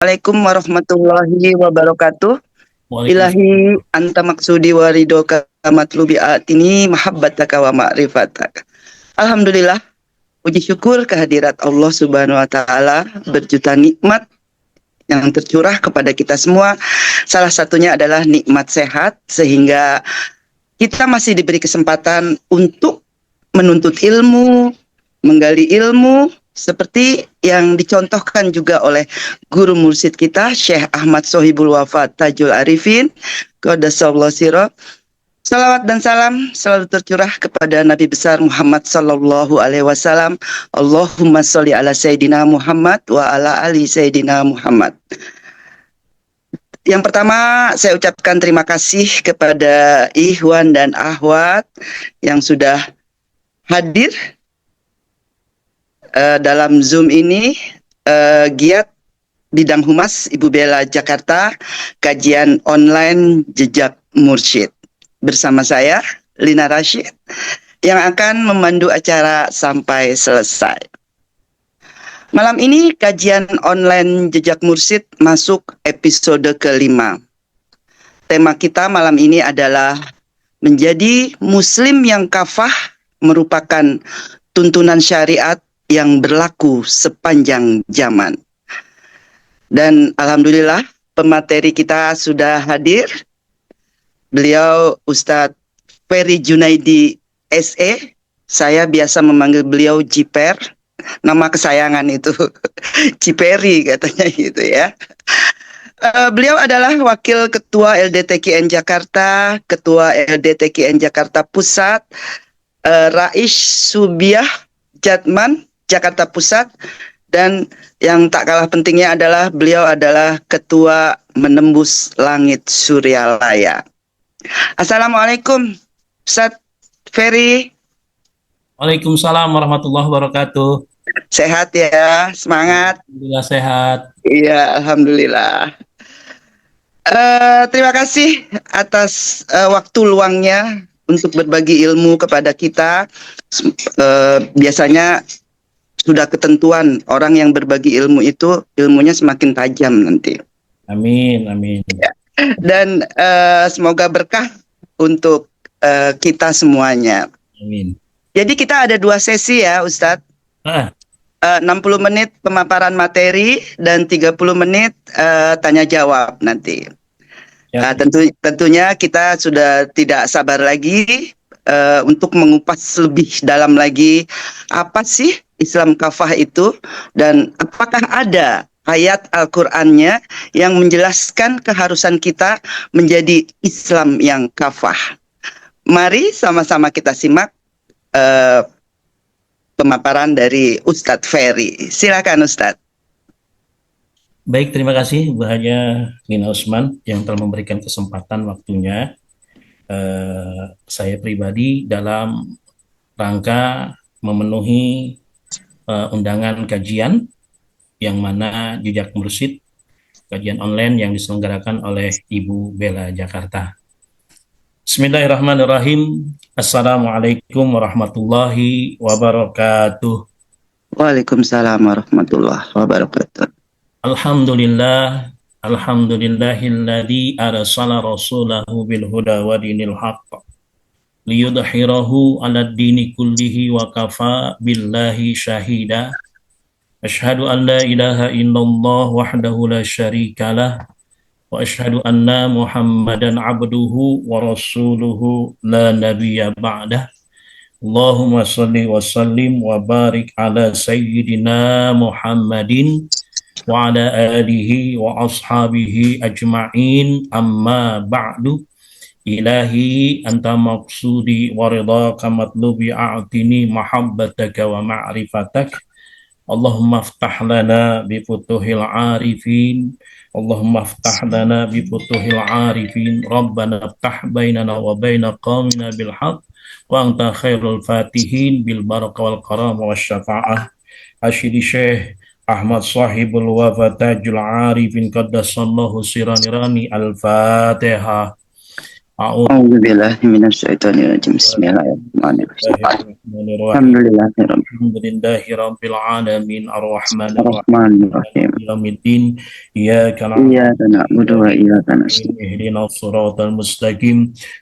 Assalamualaikum warahmatullahi wabarakatuh. Waalaikumsalam. Ilahi anta maksudi wa ridhoka matlubi atini mahabbataka wa ma'rifataka. Alhamdulillah, puji syukur kehadirat Allah Subhanahu wa taala, berjuta nikmat yang tercurah kepada kita semua. Salah satunya adalah nikmat sehat, sehingga kita masih diberi kesempatan untuk menuntut ilmu, menggali ilmu, seperti yang dicontohkan juga oleh guru mursyid kita, Syekh Ahmad Sohibul Wafat Tajul Arifin, Qaddasallahu sirah. Salawat dan salam selalu tercurah kepada Nabi besar Muhammad sallallahu alaihi wasallam. Allahumma sholli ala Sayyidina Muhammad wa ala ali Sayyidina Muhammad. Yang pertama, saya ucapkan terima kasih kepada Ikhwan dan Akhwat yang sudah hadir dalam Zoom ini. Giat Bidang Humas Ibu Bella Jakarta, kajian online Jejak Mursyid. Bersama saya, Lina Rashid, yang akan memandu acara sampai selesai. Malam ini kajian online Jejak Mursyid masuk episode kelima. Tema kita malam ini adalah menjadi Muslim yang kafah merupakan tuntunan syariat yang berlaku sepanjang zaman. Dan alhamdulillah pemateri kita sudah hadir. Beliau Ustadz Ferry Junaidi SE. Saya biasa memanggil beliau Jiper. Nama kesayangan itu Ciperi katanya gitu ya. Beliau adalah Wakil Ketua LDTKN Jakarta, Ketua LDTKN Jakarta Pusat, Rais Subiah Jatman Jakarta Pusat, dan yang tak kalah pentingnya adalah beliau adalah Ketua Menembus Langit Suryalaya. Assalamualaikum Ustadz Ferry. Waalaikumsalam warahmatullahi wabarakatuh. Sehat ya, semangat. Alhamdulillah sehat. Iya, alhamdulillah. Terima kasih atas waktu luangnya untuk berbagi ilmu kepada kita. Biasanya sudah ketentuan orang yang berbagi ilmu itu ilmunya semakin tajam nanti. Amin, amin. Ya. Dan semoga berkah untuk kita semuanya. Amin. Jadi kita ada 2 sesi ya Ustadz. 60 menit pemaparan materi dan 30 menit tanya jawab nanti. Ya. Tentunya kita sudah tidak sabar lagi untuk mengupas lebih dalam lagi apa sih Islam kafah itu, dan apakah ada ayat Al-Qur'annya yang menjelaskan keharusan kita menjadi Islam yang kafah. Mari sama-sama kita simak pemaparan dari Ustadz Ferry. Silakan Ustadz. Baik, terima kasih Bu Haja Lina Usman yang telah memberikan kesempatan waktunya. Saya pribadi dalam rangka memenuhi undangan kajian yang mana Jejak Mursyid, kajian online yang diselenggarakan oleh Ibu Bella Jakarta. Bismillahirrahmanirrahim. Assalamualaikum warahmatullahi wabarakatuh. Waalaikumsalam warahmatullahi wabarakatuh. Alhamdulillah, alhamdulillahilladzi arsala rasulahu bil huda wa dinil haqq liyudhhirahu 'alad dini kullihi wa kafa billahi syahida. Asyhadu an la ilaha illallah wahdahu la syarikalah wa asyhadu anna Muhammadan abduhu wa rasuluhu la nabiyya ba'dah. Allahumma shalli wa sallim wa barik ala sayyidina Muhammadin wa ala alihi wa ashabihi ajma'in, amma ba'du. Ilahi anta maqsudi wa ridhaka matlubi a'tini mahabbataka wa ma'rifatak. Allahumma aftah lana bi futuhil arifin. Allahumma aftah lana bi futuhil arifin. Rabbana aftah bainana wa baina qawmina bil haqq wa anta khairul fatihin bil baraka wal karam wa syafa'ah. Asyidi Syekh Ahmad Sahibul Wafat Tajul Arifin Qaddasallahu Siranirani. Al-Fatihah. A'udzu أعوذ بالله من الشيطان الرجيم بسم الله الرحمن الرحيم Bismillahirrahmanirrahim. الحمد لله رب Alhamdulillahirabbil alamin arrahmanir rahim الرحمن الرحيم maliki yaumiddin iyyaka na'budu إياك نعبد وإياك nasta'in نستعين ihdinas siratal mustaqim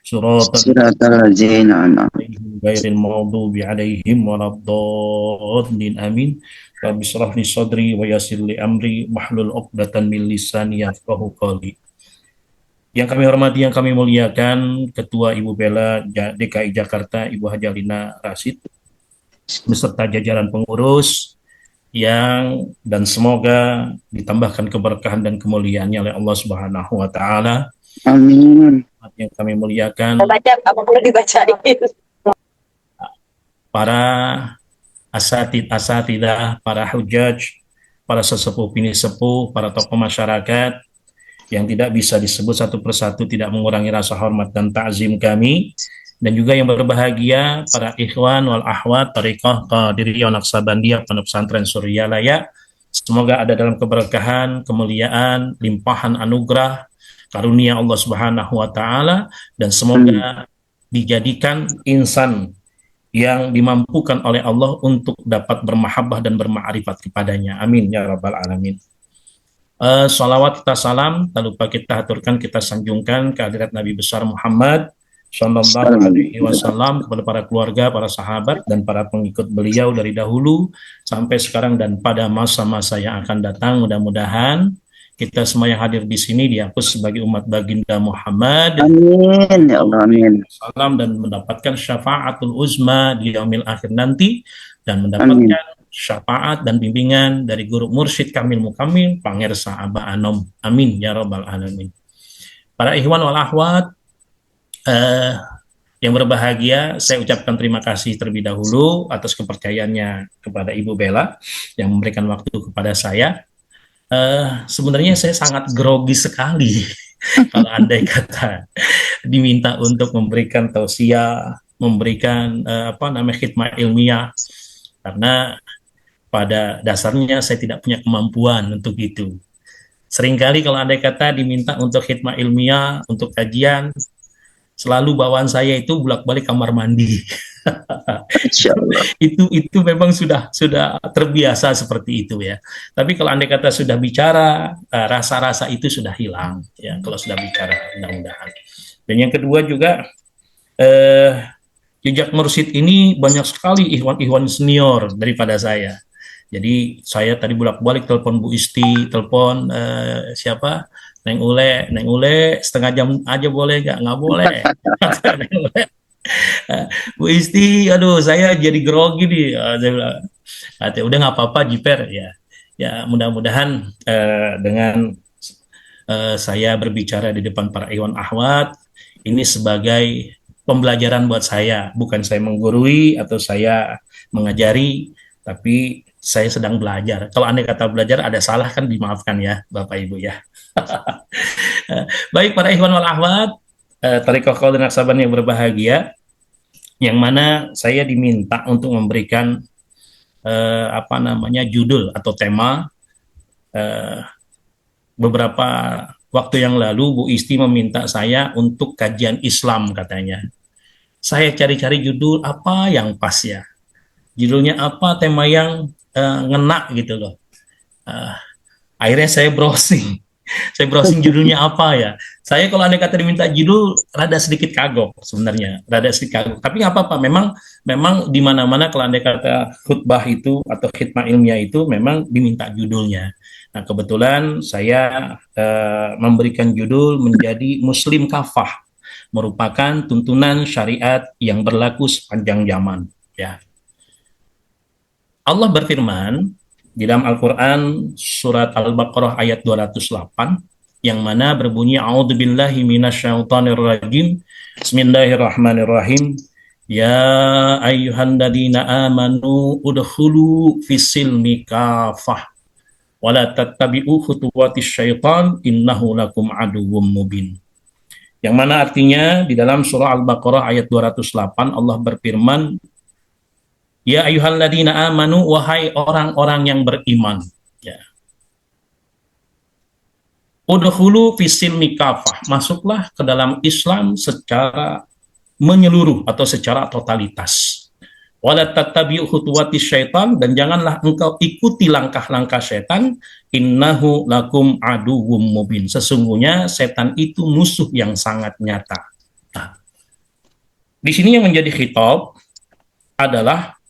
siratal صراط الذين أنعمت alaihim ghairil maghdubi alaihim waladdallin amin. Rabbi shrah li sadri wa yassir li amri wahlul 'uqdatam min lisani yafqahu qawli. Yang kami hormati, yang kami muliakan, Ketua Ibu Bela DKI Jakarta, Ibu Hajalina Rasid, beserta jajaran pengurus, dan semoga ditambahkan keberkahan dan kemuliaannya oleh Allah Subhanahu wa taala. Amin. Yang kami muliakan, Baca apa perlu dibacain? para asatidah, para hujaj, para sesepuh bini sepuh, para tokoh masyarakat yang tidak bisa disebut satu persatu, tidak mengurangi rasa hormat dan ta'zim kami, dan juga yang berbahagia para ikhwan wal ahwat Thariqah Qadiriyah Naqsabandiyah Pondok Pesantren Suryalaya. Semoga ada dalam keberkahan, kemuliaan, limpahan anugerah, karunia Allah Subhanahu wa taala, dan semoga dijadikan insan yang dimampukan oleh Allah untuk dapat bermahabbah dan berma'rifat kepadanya. Amin ya rabbal alamin. Salawat kita salam, tak lupa kita aturkan, kita sanjungkan kehadirat Nabi besar Muhammad Sallallahu Alaihi Wasallam, kepada para keluarga, para sahabat, dan para pengikut beliau dari dahulu sampai sekarang dan pada masa-masa yang akan datang. Mudah-mudahan kita semua yang hadir di sini dihapus sebagai umat baginda Muhammad. Amin ya Allah, amin. Salam, dan mendapatkan syafaatul uzma di yaumil akhir nanti, dan mendapatkan syafaat dan bimbingan dari guru mursyid Kamil Mukamil Pangersa Aba Anom. Amin ya rabbal alamin. Para ikhwan wal akhwat yang berbahagia, saya ucapkan terima kasih terlebih dahulu atas kepercayaannya kepada Ibu Bella yang memberikan waktu kepada saya. Sebenarnya saya sangat grogi sekali kalau andai kata diminta untuk memberikan tausiah, memberikan khidmah ilmiah, karena pada dasarnya saya tidak punya kemampuan untuk itu. Seringkali kalau andai kata diminta untuk khidmah ilmiah, untuk kajian, selalu bawaan saya itu bolak-balik kamar mandi. itu memang sudah terbiasa seperti itu ya. Tapi kalau andai kata sudah bicara, rasa-rasa itu sudah hilang ya. Kalau sudah bicara, mudah-mudahan. Dan yang kedua juga, jejak mursyid ini banyak sekali ikhwan-ikhwan senior daripada saya. Jadi saya tadi bolak-balik telepon Bu Isti, telepon siapa? Neng Ule, setengah jam aja boleh nggak? Nggak boleh. Bu Isti, aduh saya jadi grogi nih. Saya bilang, udah nggak apa-apa Jiper ya. Ya mudah-mudahan dengan saya berbicara di depan para ikhwan ahwat ini sebagai pembelajaran buat saya. Bukan saya menggurui atau saya mengajari, tapi saya sedang belajar. Kalau andai kata belajar ada salah kan dimaafkan ya Bapak Ibu ya. Baik para ikhwan wal akhwat, Thariqah Qadir Naqsaban yang berbahagia, yang mana saya diminta untuk memberikan judul atau tema. Beberapa waktu yang lalu Bu Isti meminta saya untuk kajian Islam katanya. Saya cari-cari judul apa yang pas ya. Judulnya apa, tema yang ngena gitu loh. Akhirnya saya browsing. Saya browsing judulnya apa ya. Saya kalau andai kata diminta judul rada sedikit kagok sebenarnya, rada sedikit kagok. Tapi nggak apa-apa. Memang di mana-mana kalau andai kata khutbah itu atau khidmah ilmiah itu memang diminta judulnya. Nah kebetulan saya memberikan judul menjadi Muslim Kafah, merupakan tuntunan syariat yang berlaku sepanjang zaman. Ya. Allah berfirman di dalam Al-Quran surat Al-Baqarah ayat 208 yang mana berbunyi a'udzubillahi minasyaitonirrajim bismillahirrahmanirrahim ya ayyuhalladzina amanu udkhulu fis-silmi kafah wala tattabi'u khutuwatis syaitan innahu lakum aduwwum mubin. Yang mana artinya di dalam surah Al-Baqarah ayat 208 Allah berfirman, ya ayyuhalladzina amanu, wahai orang-orang yang beriman. Ya. Udkhulu fisilmi kafah, masuklah ke dalam Islam secara menyeluruh atau secara totalitas. Wala tattabi'u khutuwati syaitan, dan janganlah engkau ikuti langkah-langkah setan. Innahu lakum aduwwum mubin, sesungguhnya setan itu musuh yang sangat nyata. Nah, di sini yang menjadi khitab adalah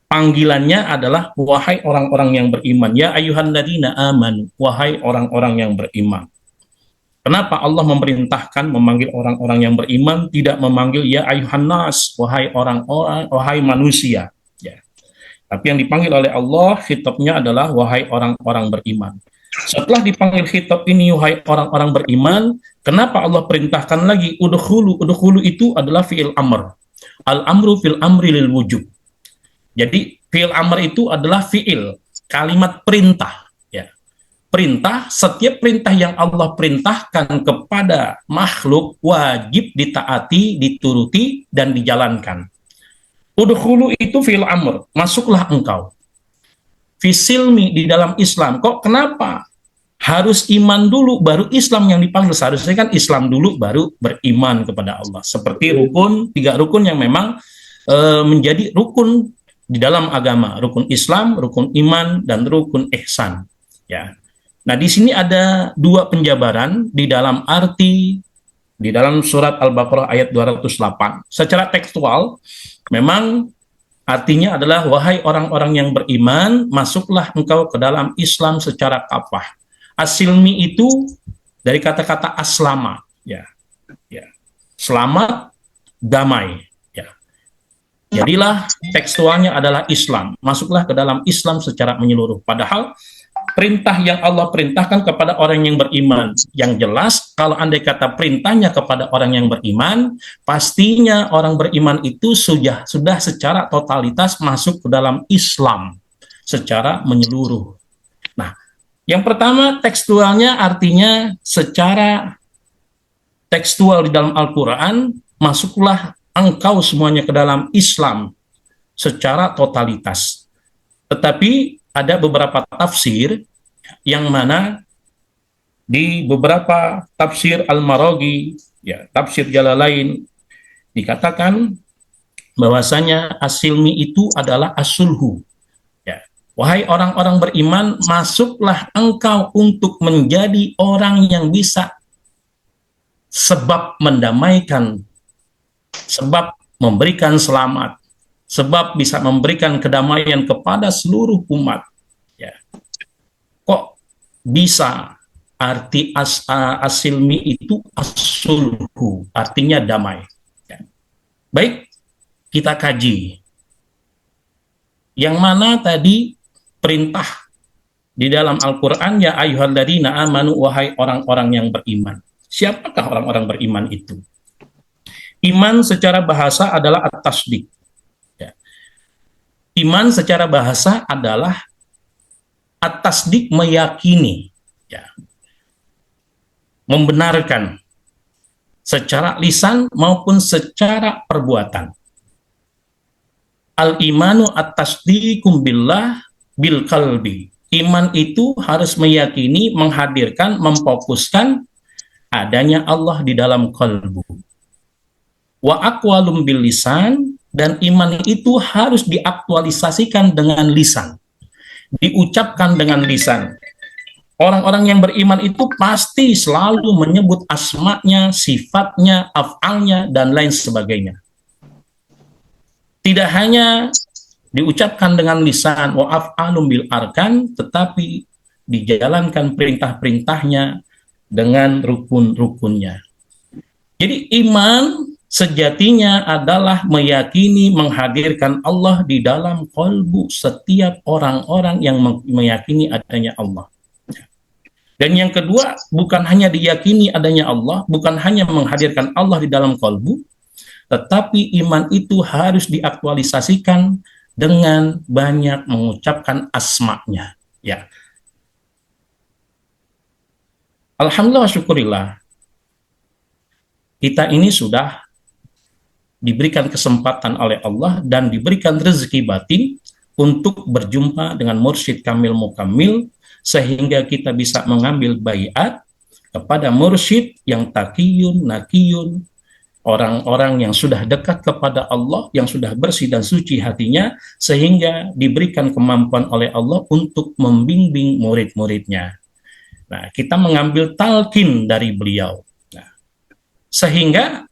panggilannya adalah wahai orang-orang yang beriman, ya ayyuhalladzina amanu, wahai orang-orang yang beriman. Kenapa Allah memerintahkan memanggil orang-orang yang beriman, tidak memanggil ya ayuhan nas, wahai orang-orang, wahai manusia? Ya. Tapi yang dipanggil oleh Allah, khitabnya adalah wahai orang-orang beriman. Setelah dipanggil khitab ini, wahai orang-orang beriman, kenapa Allah perintahkan lagi udkhulu? Udkhulu itu adalah fi'il amr. Al-amru fil amri lil wujub. Jadi fi'il amr itu adalah fi'il, kalimat perintah. Perintah, setiap perintah yang Allah perintahkan kepada makhluk wajib ditaati, dituruti, dan dijalankan. Udkhulu itu fi'il amr, masuklah engkau. Fisilmi di dalam Islam, kok kenapa harus iman dulu baru Islam yang dipanggil? Seharusnya kan Islam dulu baru beriman kepada Allah. Seperti rukun, 3 rukun yang memang menjadi rukun di dalam agama, rukun Islam, rukun iman, dan rukun ihsan. Ya. Nah, di sini ada 2 penjabaran di dalam arti di dalam surat Al-Baqarah ayat 208. Secara tekstual memang artinya adalah wahai orang-orang yang beriman, masuklah engkau ke dalam Islam secara kafah. Asilmi itu dari kata-kata aslama, ya. Ya. Selamat, damai, ya. Jadilah tekstualnya adalah Islam. Masuklah ke dalam Islam secara menyeluruh. Padahal perintah yang Allah perintahkan kepada orang yang beriman, yang jelas kalau andai kata perintahnya kepada orang yang beriman, pastinya orang beriman itu sudah secara totalitas masuk ke dalam Islam secara menyeluruh. Nah, yang pertama tekstualnya artinya secara tekstual di dalam Al-Quran, masuklah engkau semuanya ke dalam Islam secara totalitas. Tetapi ada beberapa tafsir yang mana di beberapa tafsir Al-Maraghi, ya, tafsir Jalalain, dikatakan bahwasanya asilmi itu adalah asulhu. Ya. Wahai orang-orang beriman, masuklah engkau untuk menjadi orang yang bisa sebab mendamaikan, sebab memberikan selamat, sebab bisa memberikan kedamaian kepada seluruh umat. Ya. Kok bisa arti asilmi itu asulhu, artinya damai. Ya. Baik, kita kaji. Yang mana tadi perintah di dalam Al-Quran, ya ayyuhalladzina amanu, wahai orang-orang yang beriman. Siapakah orang-orang beriman itu? Iman secara bahasa adalah at-tasdiq. Iman secara bahasa adalah at-tasdiq, meyakini, ya, membenarkan secara lisan maupun secara perbuatan. Al-imanu at-tasdiqum billah bil qalbi. Iman itu harus meyakini, menghadirkan, memfokuskan adanya Allah di dalam kalbu. Wa aqwalum bil lisan, dan iman itu harus diaktualisasikan dengan lisan, diucapkan dengan lisan. Orang-orang yang beriman itu pasti selalu menyebut asma'nya, sifatnya, af'alnya, dan lain sebagainya. Tidak hanya diucapkan dengan lisan, wa af'alum bil arkan, tetapi dijalankan perintah-perintahnya dengan rukun-rukunnya. Jadi iman sejatinya adalah meyakini, menghadirkan Allah di dalam kalbu setiap orang-orang yang meyakini adanya Allah. Dan yang kedua, bukan hanya diyakini adanya Allah, bukan hanya menghadirkan Allah di dalam kalbu, tetapi iman itu harus diaktualisasikan dengan banyak mengucapkan asma-Nya. Ya. Alhamdulillah, syukurillah, kita ini sudah diberikan kesempatan oleh Allah dan diberikan rezeki batin untuk berjumpa dengan Mursyid Kamil Mukamil sehingga kita bisa mengambil baiat kepada mursyid yang taqiyun, nakiyun, orang-orang yang sudah dekat kepada Allah, yang sudah bersih dan suci hatinya, sehingga diberikan kemampuan oleh Allah untuk membimbing murid-muridnya. Nah, kita mengambil talqin dari beliau. Nah, sehingga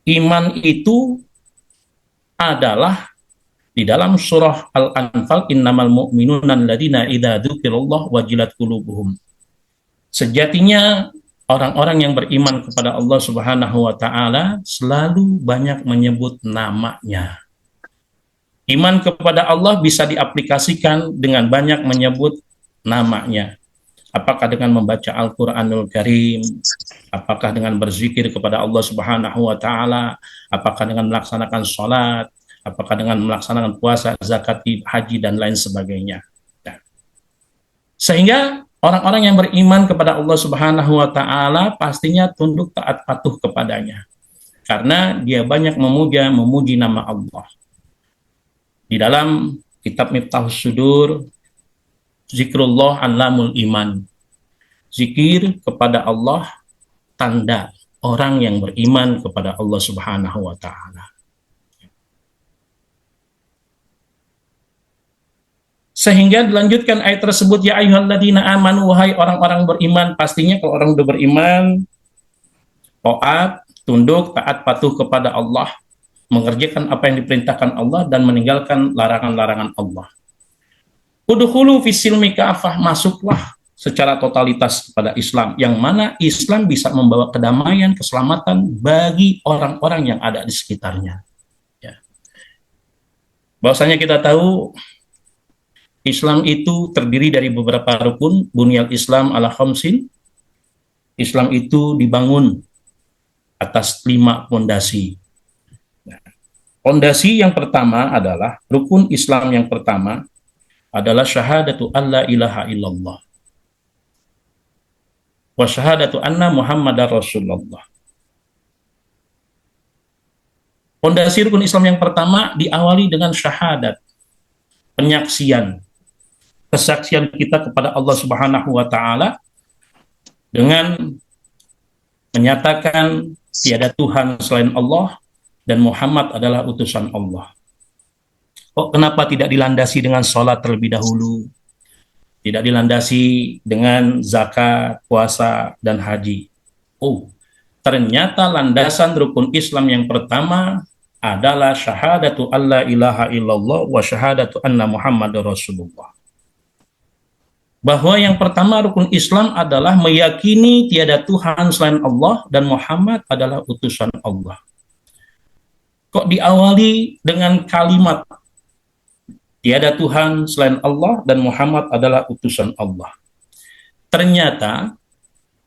iman itu adalah di dalam surah Al-Anfal, innamal mu'minuna alladzina idza dzukirallahu wajilat qulubuhum. Sejatinya orang-orang yang beriman kepada Allah Subhanahu wa taala selalu banyak menyebut namanya. Iman kepada Allah bisa diaplikasikan dengan banyak menyebut namanya. Apakah dengan membaca Al-Qur'anul Karim, apakah dengan berzikir kepada Allah Subhanahu wa taala, apakah dengan melaksanakan salat, apakah dengan melaksanakan puasa, zakat, haji dan lain sebagainya. Nah, sehingga orang-orang yang beriman kepada Allah Subhanahu wa taala pastinya tunduk taat patuh kepadanya. Karena dia banyak memuji nama Allah. Di dalam kitab Miftahus Sudur, zikrullah alamul iman. Zikir kepada Allah tanda orang yang beriman kepada Allah Subhanahu wa taala. Sehingga dilanjutkan ayat tersebut, ya ayyuhalladzina amanu, wahai orang-orang beriman. Pastinya kalau orang sudah beriman, taat, tunduk, taat patuh kepada Allah, mengerjakan apa yang diperintahkan Allah dan meninggalkan larangan-larangan Allah. Udkhulu fis-silmi kafah, masuklah secara totalitas kepada Islam, yang mana Islam bisa membawa kedamaian, keselamatan bagi orang-orang yang ada di sekitarnya. Ya. Bahwasanya kita tahu Islam itu terdiri dari beberapa rukun. Bunyal Islam ala khamsin. Islam itu dibangun atas 5 pondasi. Pondasi yang pertama adalah, rukun Islam yang pertama adalah syahadatu alla ilaha illallah wa syahadatu anna Muhammadar Rasulullah. Pondasi rukun Islam yang pertama diawali dengan syahadat, penyaksian, kesaksian kita kepada Allah Subhanahu wa taala dengan menyatakan tiada Tuhan selain Allah dan Muhammad adalah utusan Allah. Kok kenapa tidak dilandasi dengan sholat terlebih dahulu? Tidak dilandasi dengan zakat, puasa, dan haji. Oh, ternyata landasan rukun Islam yang pertama adalah syahadatu alla ilaha illallah wa syahadatu anna Muhammadar Rasulullah. Bahwa yang pertama rukun Islam adalah meyakini tiada Tuhan selain Allah dan Muhammad adalah utusan Allah. Kok diawali dengan kalimat tiada Tuhan selain Allah dan Muhammad adalah utusan Allah? Ternyata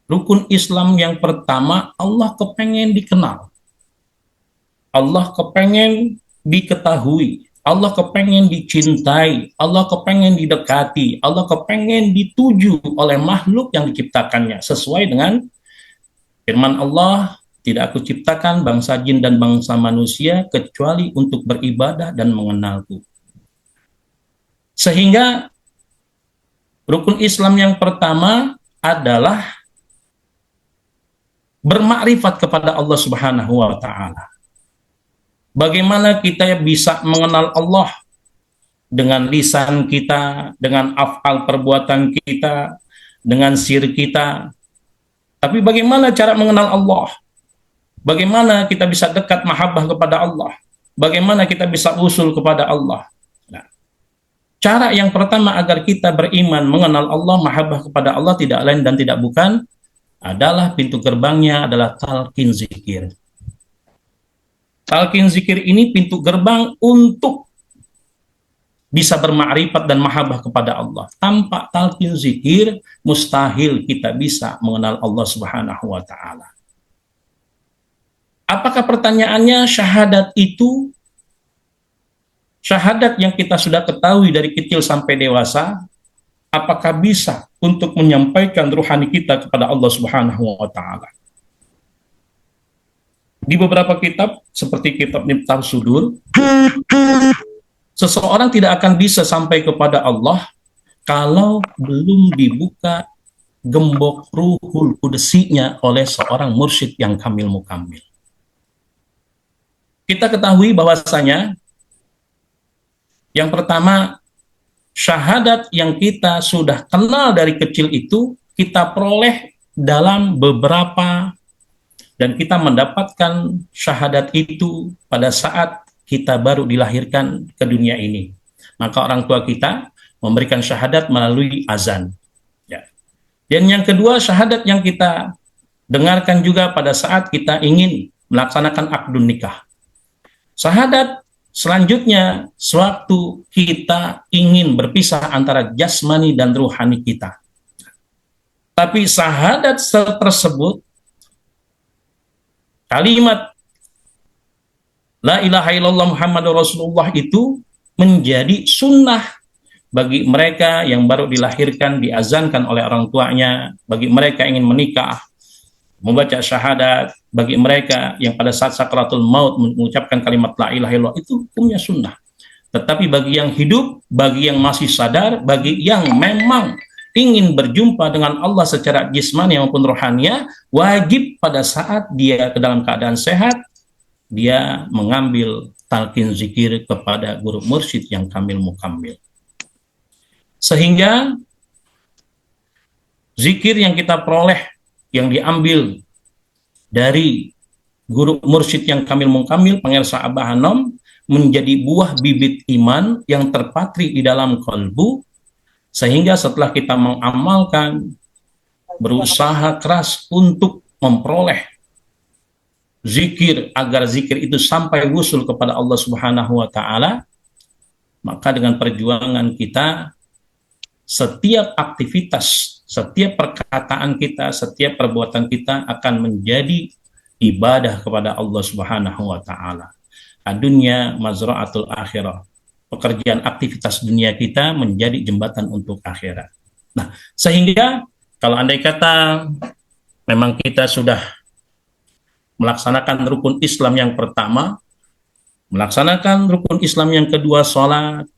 rukun Islam yang pertama Allah kepengen dikenal, Allah kepengen diketahui, Allah kepengen dicintai, Allah kepengen didekati, Allah kepengen dituju oleh makhluk yang diciptakannya, sesuai dengan firman Allah, tidak aku ciptakan bangsa jin dan bangsa manusia kecuali untuk beribadah dan mengenalku. Sehingga rukun Islam yang pertama adalah bermakrifat kepada Allah Subhanahu wa taala. Bagaimana kita bisa mengenal Allah dengan lisan kita, dengan afal perbuatan kita, dengan sir kita. Tapi bagaimana cara mengenal Allah? Bagaimana kita bisa dekat mahabbah kepada Allah? Bagaimana kita bisa usul kepada Allah? Nah, cara yang pertama agar kita beriman, mengenal Allah, mahabbah kepada Allah tidak lain dan tidak bukan adalah pintu gerbangnya adalah talqin zikir. Talqin zikir ini pintu gerbang untuk bisa bermakrifat dan mahabbah kepada Allah. Tanpa talqin zikir, mustahil kita bisa mengenal Allah Subhanahu wa taala. Apakah pertanyaannya syahadat itu, syahadat yang kita sudah ketahui dari kecil sampai dewasa, apakah bisa untuk menyampaikan ruhani kita kepada Allah Subhanahu wa taala? Di beberapa kitab seperti kitab Miftahus Sudur, seseorang tidak akan bisa sampai kepada Allah kalau belum dibuka gembok ruhul kudesinya oleh seorang mursyid yang kamil mukamil. Kita ketahui bahwasanya yang pertama, syahadat yang kita sudah kenal dari kecil itu kita peroleh dalam beberapa, dan kita mendapatkan syahadat itu pada saat kita baru dilahirkan ke dunia ini. Maka orang tua kita memberikan syahadat melalui azan. Ya. Dan yang kedua, syahadat yang kita dengarkan juga pada saat kita ingin melaksanakan akdun nikah. Syahadat selanjutnya, sewaktu kita ingin berpisah antara jasmani dan ruhani kita. Tapi syahadat tersebut, kalimat La ilaha illallah Muhammadur Rasulullah itu menjadi sunnah bagi mereka yang baru dilahirkan, diazankan oleh orang tuanya, bagi mereka yang ingin menikah, membaca syahadat, bagi mereka yang pada saat sakratul maut mengucapkan kalimat la ilaha illallah, itu hukumnya sunnah. Tetapi bagi yang hidup, bagi yang masih sadar, bagi yang memang ingin berjumpa dengan Allah secara jismani maupun rohania, wajib pada saat dia ke dalam keadaan sehat, dia mengambil talqin zikir kepada guru mursyid yang kamil mukamil. Sehingga zikir yang kita peroleh, yang diambil dari guru mursyid yang kamil mukamil, pemirsa Abah Hanom, menjadi buah bibit iman yang terpatri di dalam kalbu, sehingga setelah kita mengamalkan, berusaha keras untuk memperoleh zikir, agar zikir itu sampai wusul kepada Allah Subhanahu wa Ta'ala, maka dengan perjuangan kita, setiap aktivitas, setiap perkataan kita, setiap perbuatan kita akan menjadi ibadah kepada Allah Subhanahu wa Ta'ala. Adunya mazra'atul akhirah. Pekerjaan aktivitas dunia kita menjadi jembatan untuk akhirat. Nah, sehingga kalau andai kata memang kita sudah melaksanakan rukun Islam yang pertama, melaksanakan rukun Islam yang kedua, sholat.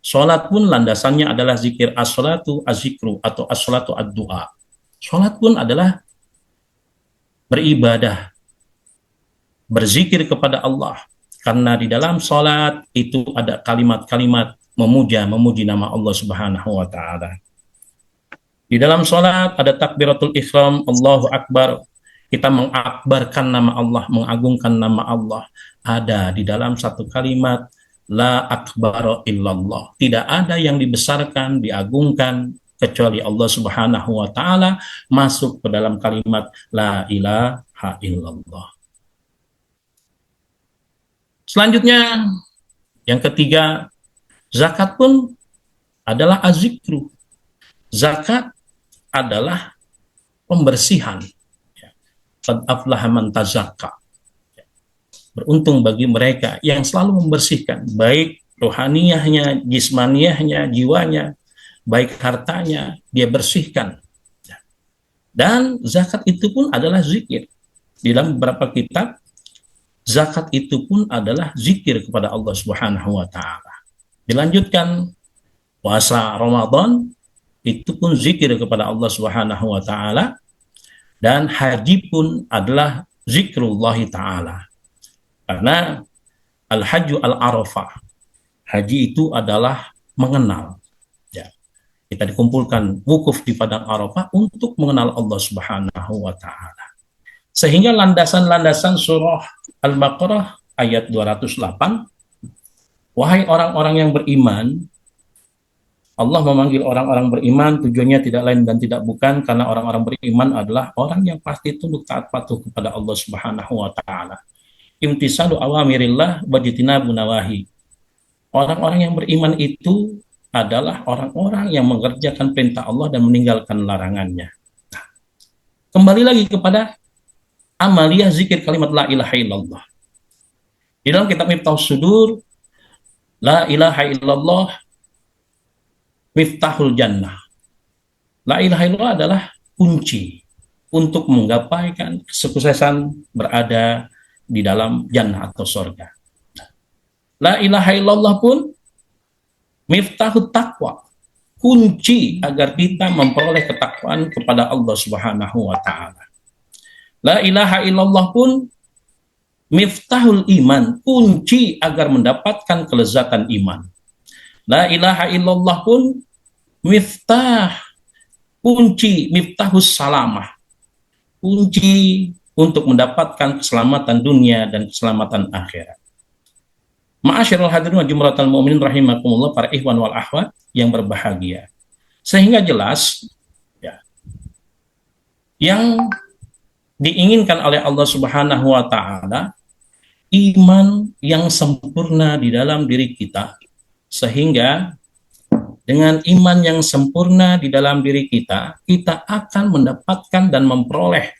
Sholat pun landasannya adalah zikir, as-sholatu az-zikru atau as-sholatu ad-du'a. Sholat pun adalah beribadah, berzikir kepada Allah. Karena di dalam sholat itu ada kalimat-kalimat memuji nama Allah Subhanahu wa Ta'ala. Di dalam sholat ada takbiratul ihram, Allahu Akbar. Kita mengakbarkan nama Allah, mengagungkan nama Allah. Ada di dalam satu kalimat, La akbara illallah. Tidak ada yang dibesarkan, diagungkan, kecuali Allah Subhanahu wa Ta'ala, masuk ke dalam kalimat La ilaha illallah. Selanjutnya, yang ketiga, zakat pun adalah az-zikru. Zakat adalah pembersihan. Qad aflaha man tazakka. Beruntung bagi mereka yang selalu membersihkan, baik rohaniyahnya, jismaniyahnya, jiwanya, baik hartanya, dia bersihkan. Dan zakat itu pun adalah zikir. Di dalam beberapa kitab, zakat itu pun adalah zikir kepada Allah Subhanahu wa Ta'ala. Dilanjutkan, puasa Ramadan itu pun zikir kepada Allah Subhanahu wa Ta'ala, dan haji pun adalah zikrullahi ta'ala. Karena al-hajju al-arafah, haji itu adalah mengenal. Ya. Kita dikumpulkan wukuf di padang Arafah untuk mengenal Allah Subhanahu wa Ta'ala. Sehingga landasan-landasan surah Al-Baqarah ayat 208, wahai orang-orang yang beriman, Allah memanggil orang-orang beriman, tujuannya tidak lain dan tidak bukan karena orang-orang beriman adalah orang yang pasti tunduk taat patuh kepada Allah Subhanahu wa Ta'ala. Imtisalu awamirillah wajtinabu nawahi. Orang-orang yang beriman itu adalah orang-orang yang mengerjakan perintah Allah dan meninggalkan larangannya. Nah, kembali lagi kepada amaliyah zikir kalimat la ilaha illallah. Di dalam kitab Miftahus Sudur, la ilaha illallah miftahul jannah. La ilaha illallah adalah kunci untuk menggapaikan kesuksesan berada di dalam jannah atau surga. La ilaha illallah pun miftahut taqwa, kunci agar kita memperoleh ketakwaan kepada Allah Subhanahu wa taala. La ilaha illallah pun miftahul iman, kunci agar mendapatkan kelezatan iman. La ilaha illallah pun miftah, kunci, miftahus salamah, kunci untuk mendapatkan keselamatan dunia dan keselamatan akhirat. Ma'asyiral hadirin wa jumratal mu'minin rahimakumullah, para ikhwan wal akhwat yang berbahagia. Sehingga jelas ya, yang diinginkan oleh Allah Subhanahu wa taala iman yang sempurna di dalam diri kita, sehingga dengan iman yang sempurna di dalam diri kita, kita akan mendapatkan dan memperoleh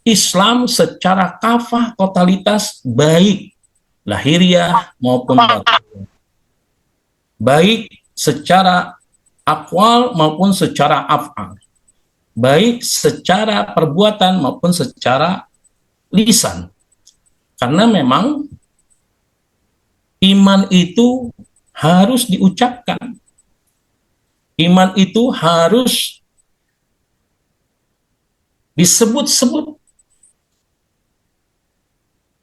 Islam secara kafah, totalitas, baik lahiriah maupun batin, baik secara akwal maupun secara af'al, baik secara perbuatan maupun secara lisan. Karena memang iman itu harus diucapkan, iman itu harus disebut-sebut,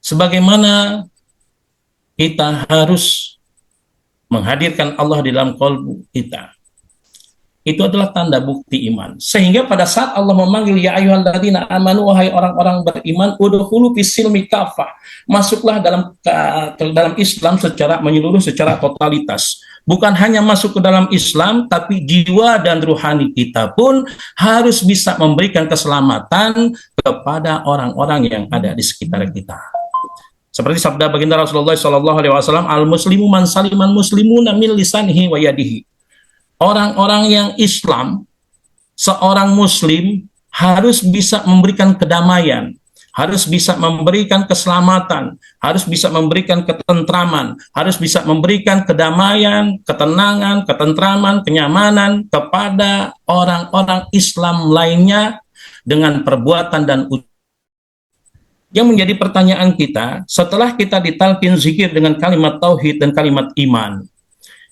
sebagaimana kita harus menghadirkan Allah di dalam qalbu kita. Itu adalah tanda bukti iman. Sehingga pada saat Allah memanggil ya ayyuhalladzina amanu, wahai orang-orang beriman, udkhulu fis-silmi kafah, masuklah dalam Islam secara menyeluruh, secara totalitas. Bukan hanya masuk ke dalam Islam, tapi jiwa dan ruhani kita pun harus bisa memberikan keselamatan kepada orang-orang yang ada di sekitar kita. Seperti sabda baginda Rasulullah SAW, al-muslimu man saliman muslimuna min lisanihi wa yadihi. Orang-orang yang Islam, seorang muslim harus bisa memberikan kedamaian, harus bisa memberikan keselamatan, harus bisa memberikan ketentraman, harus bisa memberikan kedamaian, ketenangan, ketentraman, kenyamanan kepada orang-orang Islam lainnya dengan perbuatan dan ucapan. Yang menjadi pertanyaan kita, setelah kita ditalkin zikir dengan kalimat tauhid dan kalimat iman,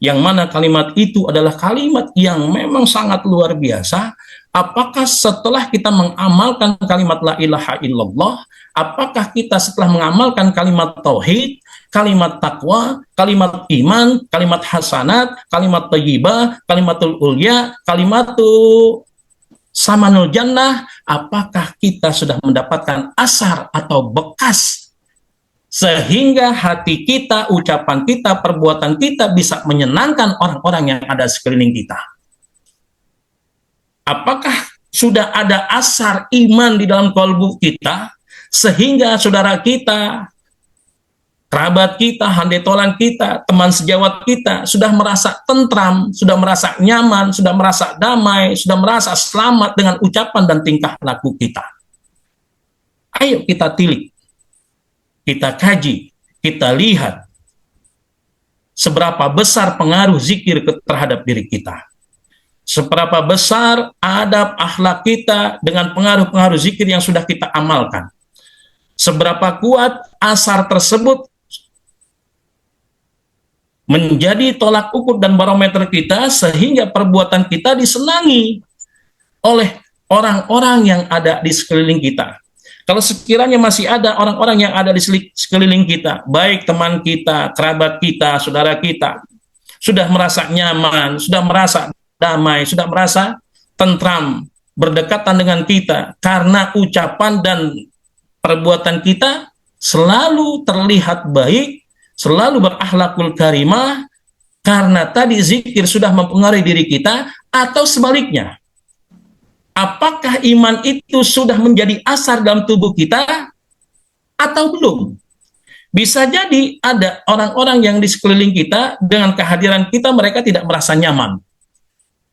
yang mana kalimat itu adalah kalimat yang memang sangat luar biasa, apakah setelah kita mengamalkan kalimat la ilaha illallah, apakah kita setelah mengamalkan kalimat tauhid, kalimat takwa, kalimat iman, kalimat hasanat, kalimat thayyibah, kalimatul ulya, kalimatul samanul jannah, apakah kita sudah mendapatkan asar atau bekas sehingga hati kita, ucapan kita, perbuatan kita bisa menyenangkan orang-orang yang ada sekeliling kita? Apakah sudah ada asar iman di dalam kalbu kita sehingga saudara kita, kerabat kita, handetolan kita, teman sejawat kita sudah merasa tentram, sudah merasa nyaman, sudah merasa damai, sudah merasa selamat dengan ucapan dan tingkah laku kita? Ayo kita tilik, kita kaji, kita lihat seberapa besar pengaruh zikir terhadap diri kita. Seberapa besar adab akhlak kita dengan pengaruh-pengaruh zikir yang sudah kita amalkan. Seberapa kuat asar tersebut menjadi tolak ukur dan barometer kita sehingga perbuatan kita disenangi oleh orang-orang yang ada di sekeliling kita. Kalau sekiranya masih ada orang-orang yang ada di sekeliling kita, baik teman kita, kerabat kita, saudara kita, sudah merasa nyaman, sudah merasa damai, sudah merasa tentram, berdekatan dengan kita, karena ucapan dan perbuatan kita selalu terlihat baik, selalu berakhlakul karimah, karena tadi zikir sudah mempengaruhi diri kita, atau sebaliknya. Apakah iman itu sudah menjadi asar dalam tubuh kita atau belum? Bisa jadi ada orang-orang yang di sekeliling kita, dengan kehadiran kita mereka tidak merasa nyaman.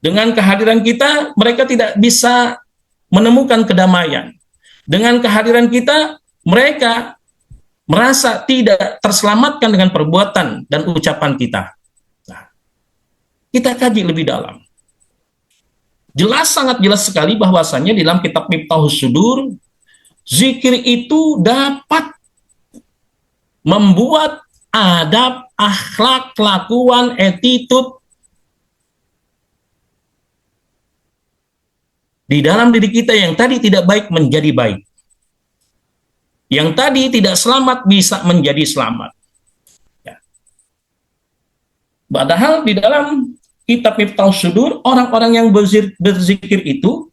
Dengan kehadiran kita mereka tidak bisa menemukan kedamaian. Dengan kehadiran kita mereka merasa tidak terselamatkan dengan perbuatan dan ucapan kita. Nah, kita kaji lebih dalam. Jelas, sangat jelas sekali bahwasannya di dalam kitab Miftahus Sudur, zikir itu dapat membuat adab, akhlak, kelakuan, attitude di dalam diri kita yang tadi tidak baik menjadi baik. Yang tadi tidak selamat bisa menjadi selamat. Ya. Padahal di dalam kitab Miftahus Sudur, orang-orang yang berzikir itu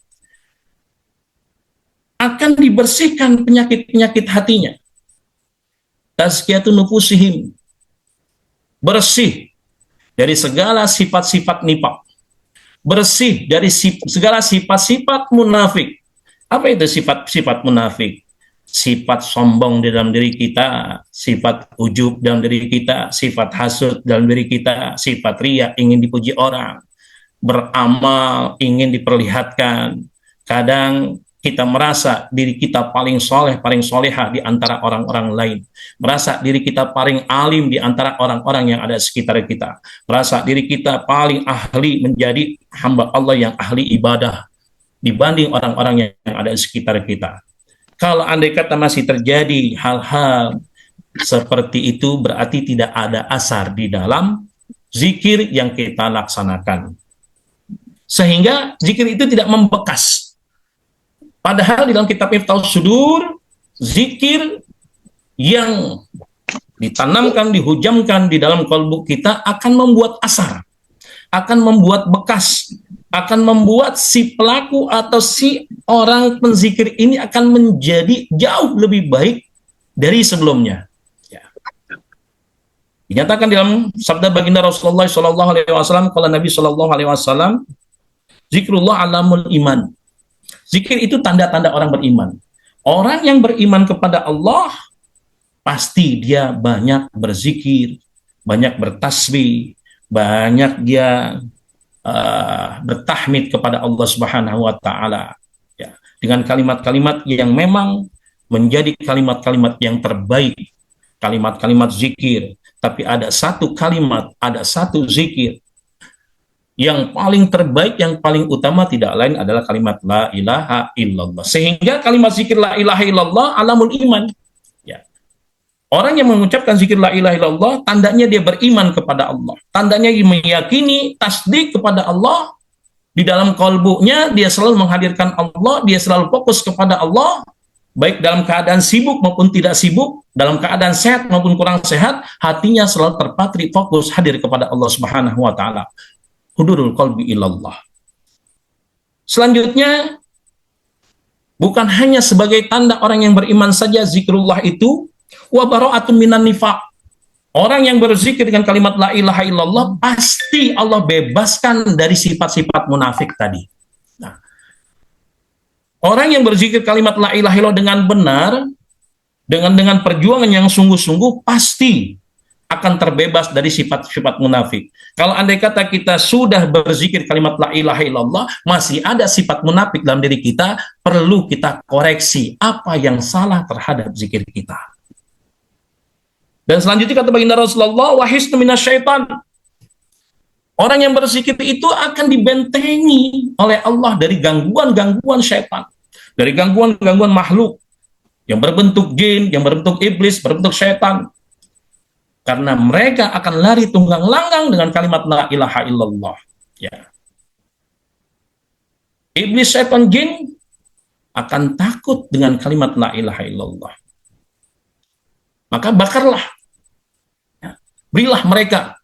akan dibersihkan penyakit-penyakit hatinya. Tazkiyatun nufusihim, bersih dari segala sifat-sifat nifaq, bersih dari segala sifat-sifat munafik. Apa itu sifat-sifat munafik? Sifat sombong di dalam diri kita, sifat ujub dalam diri kita, sifat hasud dalam diri kita, sifat riya, ingin dipuji orang, beramal, ingin diperlihatkan. Kadang kita merasa diri kita paling soleh, paling solehah di antara orang-orang lain. Merasa diri kita paling alim di antara orang-orang yang ada di sekitar kita. Merasa diri kita paling ahli menjadi hamba Allah yang ahli ibadah dibanding orang-orang yang ada di sekitar kita. Kalau andai kata masih terjadi hal-hal seperti itu, berarti tidak ada asar di dalam zikir yang kita laksanakan. Sehingga zikir itu tidak membekas. Padahal di dalam kitab Miftahus Sudur, zikir yang ditanamkan, dihujamkan di dalam kalbu kita akan membuat asar, akan membuat bekas, akan membuat si pelaku atau si orang penzikir ini akan menjadi jauh lebih baik dari sebelumnya. Ya. Dinyatakan dalam sabda baginda Rasulullah SAW, kalau Nabi SAW, zikrullah alamul iman. Zikir itu tanda-tanda orang beriman. Orang yang beriman kepada Allah, pasti dia banyak berzikir, banyak bertasbih, banyak dia bertahmid kepada Allah Subhanahu wa Ta'ala, ya, dengan kalimat-kalimat yang memang menjadi kalimat-kalimat yang terbaik, kalimat-kalimat zikir. Tapi ada satu kalimat, ada satu zikir yang paling terbaik, yang paling utama tidak lain adalah kalimat la ilaha illallah. Sehingga kalimat zikir la ilaha illallah alamul iman. Orang yang mengucapkan zikir la ilaha illallah, tandanya dia beriman kepada Allah. Tandanya dia meyakini, tasdik kepada Allah. Di dalam kalbunya, dia selalu menghadirkan Allah, dia selalu fokus kepada Allah, baik dalam keadaan sibuk maupun tidak sibuk, dalam keadaan sehat maupun kurang sehat, hatinya selalu terpatri, fokus, hadir kepada Allah Subhanahu wa Ta'ala. Hudurul qalbi ilallah. Selanjutnya, bukan hanya sebagai tanda orang yang beriman saja zikrullah itu, wa bara'atun minan nifaq. Orang yang berzikir dengan kalimat la ilaha illallah, pasti Allah bebaskan dari sifat-sifat munafik tadi. Nah, orang yang berzikir kalimat la ilaha illallah dengan benar, dengan perjuangan yang sungguh-sungguh, pasti akan terbebas dari sifat-sifat munafik. Kalau andai kata kita sudah berzikir kalimat la ilaha illallah, masih ada sifat munafik dalam diri kita, perlu kita koreksi apa yang salah terhadap zikir kita. Dan selanjutnya kata baginda Rasulullah, wahisnu minasyaitan. Orang yang berzikir itu akan dibentengi oleh Allah dari gangguan-gangguan syaitan, dari gangguan-gangguan makhluk yang berbentuk jin, yang berbentuk iblis, berbentuk syaitan. Karena mereka akan lari tunggang langgang dengan kalimat la ilaha illallah. Ya. Iblis, syaitan, jin akan takut dengan kalimat la ilaha illallah. Maka bakarlah, ya, berilah mereka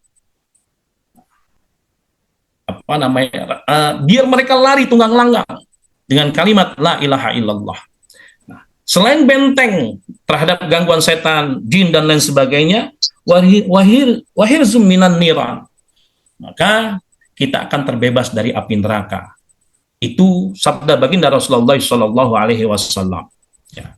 biar mereka lari tunggang langgang dengan kalimat la ilaha illallah. Nah, selain benteng terhadap gangguan setan, jin dan lain sebagainya, wahir minan niran, maka kita akan terbebas dari api neraka. Itu sabda baginda Rasulullah Shallallahu Alaihi Wasallam. Ya.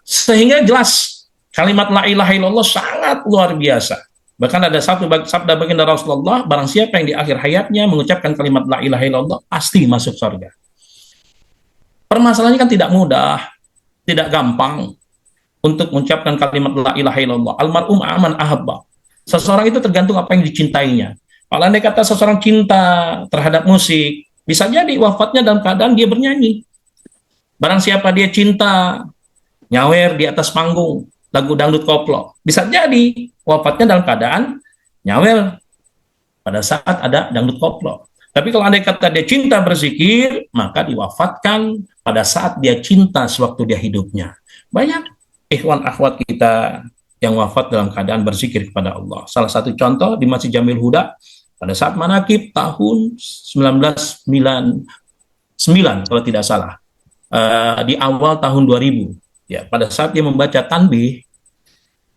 Sehingga jelas kalimat la ilaha illallah sangat luar biasa. Bahkan ada satu sabda baginda Rasulullah, barang siapa yang di akhir hayatnya mengucapkan kalimat la ilaha illallah, pasti masuk surga. Permasalahannya kan tidak mudah, tidak gampang untuk mengucapkan kalimat la ilaha illallah. Almarhum aman ahabba. Seseorang itu tergantung apa yang dicintainya. Kalau andai kata seseorang cinta terhadap musik, bisa jadi wafatnya dalam keadaan dia bernyanyi. Barang siapa dia cinta nyawer di atas panggung lagu dangdut koplo, bisa jadi wafatnya dalam keadaan nyawer pada saat ada dangdut koplo. Tapi kalau andai kata dia cinta berzikir, maka diwafatkan pada saat dia cinta sewaktu dia hidupnya. Banyak ikhwan akhwat kita yang wafat dalam keadaan berzikir kepada Allah. Salah satu contoh di Masjid Jamil Huda, pada saat manakib tahun 1999 kalau tidak salah, di awal tahun 2000, ya, pada saat dia membaca tanbih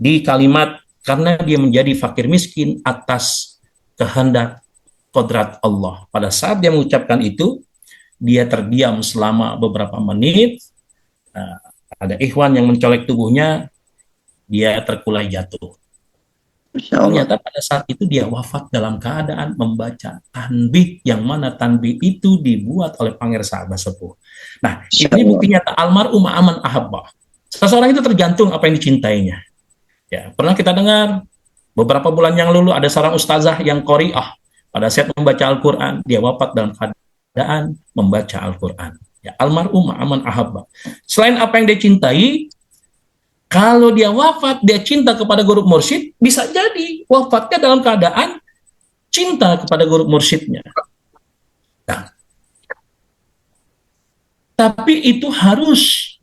di kalimat karena dia menjadi fakir miskin atas kehendak kodrat Allah. Pada saat dia mengucapkan itu, dia terdiam selama beberapa menit. Ada ikhwan yang mencolek tubuhnya, dia terkulai jatuh. Masya Allah. Ternyata pada saat itu dia wafat dalam keadaan membaca tanbih, yang mana tanbih itu dibuat oleh Panger Sahabat Sepuh. Nah, Masya ini Allah. bukti nyata almarhum aman ahabba. Seseorang itu tergantung apa yang dicintainya. Ya, pernah kita dengar beberapa bulan yang lalu ada seorang ustazah yang qori'ah. Pada saat membaca Al-Quran, dia wafat dalam keadaan membaca Al-Quran. Ya, almarhum aman ahabba. Selain apa yang dia cintai, kalau dia wafat, dia cinta kepada guru mursyid, bisa jadi wafatnya dalam keadaan cinta kepada guru mursyidnya. Nah, tapi itu harus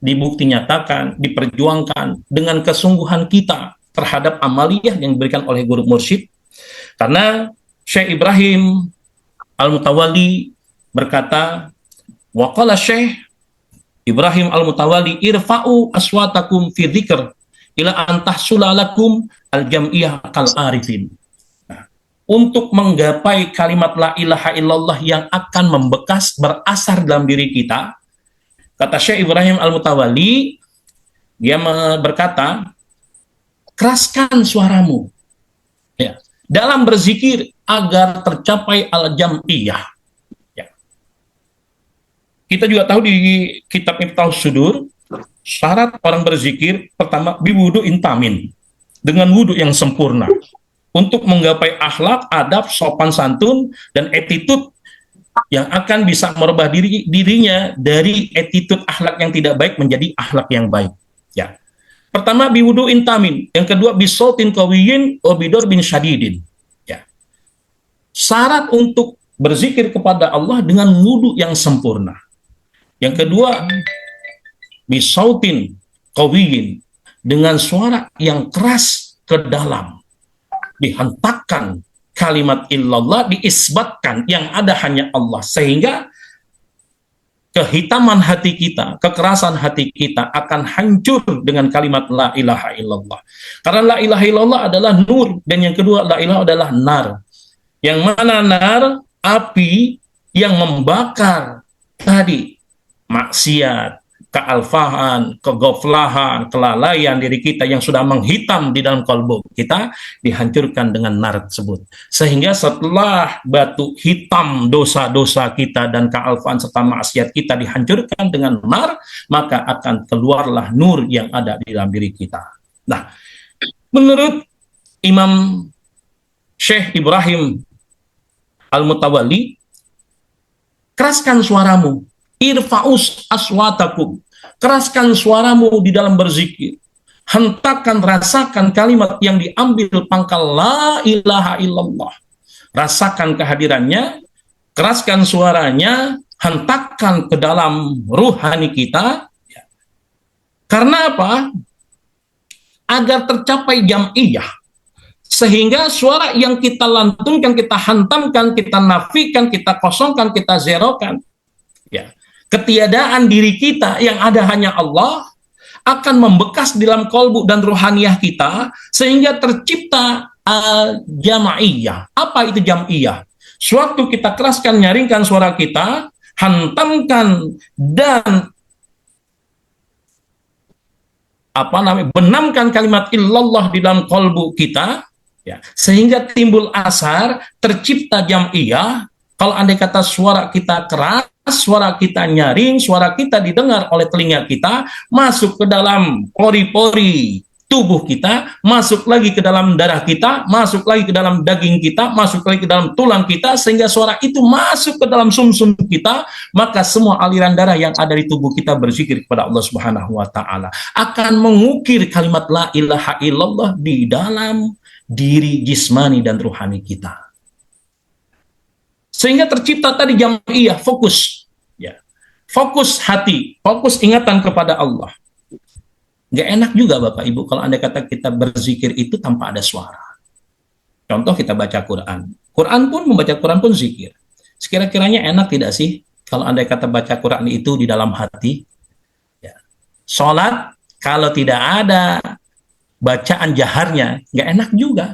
dibukti nyatakan, diperjuangkan dengan kesungguhan kita terhadap amaliyah yang diberikan oleh guru mursyid. Karena Syekh Ibrahim Al-Mutawalli berkata, waqala Syekh Ibrahim Al-Mutawalli, irfa'u aswatakum fi dzikr ila an tahsula lakum al-jam'iyah kal arifin. Nah, untuk menggapai kalimat la ilaha illallah yang akan membekas berasar dalam diri kita, kata Syekh Ibrahim Al-Mutawalli, dia berkata, keraskan suaramu, ya, dalam berzikir agar tercapai al-jam'iyah. Ya. Kita juga tahu di kitab Miftahus Sudur, syarat orang berzikir pertama biwudu intamin, dengan wudu yang sempurna, untuk menggapai akhlak, adab, sopan santun, dan attitude yang akan bisa merubah dirinya dari attitude akhlak yang tidak baik menjadi akhlak yang baik. Ya. Pertama biwudu intamin, yang kedua bisautin qawiyin wa bidor bin syadidin. Ya. Syarat untuk berzikir kepada Allah dengan wudu yang sempurna. Yang kedua bisautin qawiyin, dengan suara yang keras ke dalam, dihentakkan kalimat illallah, diisbatkan yang ada hanya Allah, sehingga kehitaman hati kita, kekerasan hati kita akan hancur dengan kalimat la ilaha illallah. Karena la ilaha illallah adalah nur, dan yang kedua la ilaha adalah nar. Yang mana nar, api yang membakar tadi maksiat, kealfahan, kegoflahan, kelalaian diri kita yang sudah menghitam di dalam kalbu kita, dihancurkan dengan nar tersebut. Sehingga setelah batu hitam dosa-dosa kita dan kealfahan serta maksiat kita dihancurkan dengan nar, maka akan keluarlah nur yang ada di dalam diri kita. Nah, menurut Imam Syekh Ibrahim Al-Mutawalli, keraskan suaramu, irfa'us aswatakum, keraskan suaramu di dalam berzikir, hentakkan, rasakan kalimat yang diambil pangkal la ilaha illallah, rasakan kehadirannya, keraskan suaranya, hentakkan ke dalam ruhani kita. Karena apa? Agar tercapai jam'iyah, sehingga suara yang kita lantunkan, kita hantamkan, kita nafikan, kita kosongkan, kita zerokan, ya, ketiadaan diri kita yang ada hanya Allah, akan membekas di dalam kolbu dan ruhaniyah kita, sehingga tercipta al-jama'iyah. Apa itu jam'iyah? Sewaktu kita keraskan, nyaringkan suara kita, hantamkan dan benamkan kalimat illallah di dalam kolbu kita, ya, sehingga timbul asar, tercipta jam'iyah. Kalau andai kata suara kita keras, suara kita nyaring, suara kita didengar oleh telinga kita, masuk ke dalam pori-pori tubuh kita, masuk lagi ke dalam darah kita, masuk lagi ke dalam daging kita, masuk lagi ke dalam tulang kita, sehingga suara itu masuk ke dalam sumsum kita, maka semua aliran darah yang ada di tubuh kita berzikir kepada Allah Subhanahu wa taala, akan mengukir kalimat la ilaha illallah di dalam diri jismani dan ruhani kita. Sehingga tercipta tadi jam'iyah, fokus. Ya. Fokus hati, fokus ingatan kepada Allah. Nggak enak juga Bapak Ibu kalau andai kata kita berzikir itu tanpa ada suara. Contoh kita baca Quran. Membaca Quran pun zikir. Sekira-kiranya enak tidak sih kalau andai kata baca Quran itu di dalam hati? Ya. Sholat kalau tidak ada bacaan jaharnya, nggak enak juga.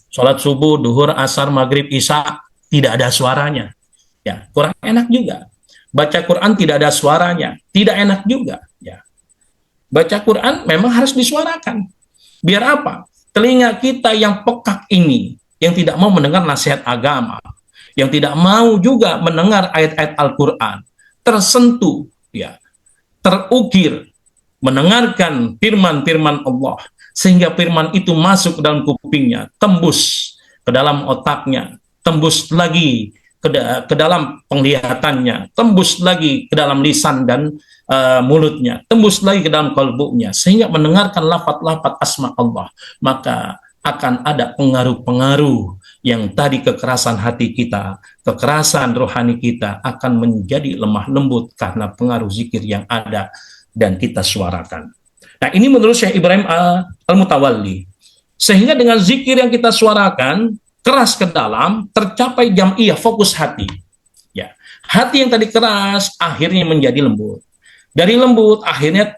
Sholat subuh, duhur, asar, maghrib, isya, tidak ada suaranya. Ya, kurang enak juga. Baca Quran tidak ada suaranya, tidak enak juga. Ya. Baca Quran memang harus disuarakan. Biar apa? Telinga kita yang pekak ini, yang tidak mau mendengar nasihat agama, yang tidak mau juga mendengar ayat-ayat Al-Quran, tersentuh, ya, terukir, mendengarkan firman-firman Allah, sehingga firman itu masuk ke dalam kupingnya, tembus ke dalam otaknya, tembus lagi ke dalam penglihatannya, tembus lagi ke dalam lisan dan mulutnya, tembus lagi ke dalam kalbunya, sehingga mendengarkan lafaz-lafaz asma Allah, maka akan ada pengaruh-pengaruh yang tadi kekerasan hati kita, kekerasan rohani kita akan menjadi lemah lembut karena pengaruh zikir yang ada dan kita suarakan. Nah, ini menurut Syekh Ibrahim Al-Mutawalli. Sehingga dengan zikir yang kita suarakan keras ke dalam, tercapai jam'iyah, fokus hati. Ya, hati yang tadi keras akhirnya menjadi lembut. Dari lembut akhirnya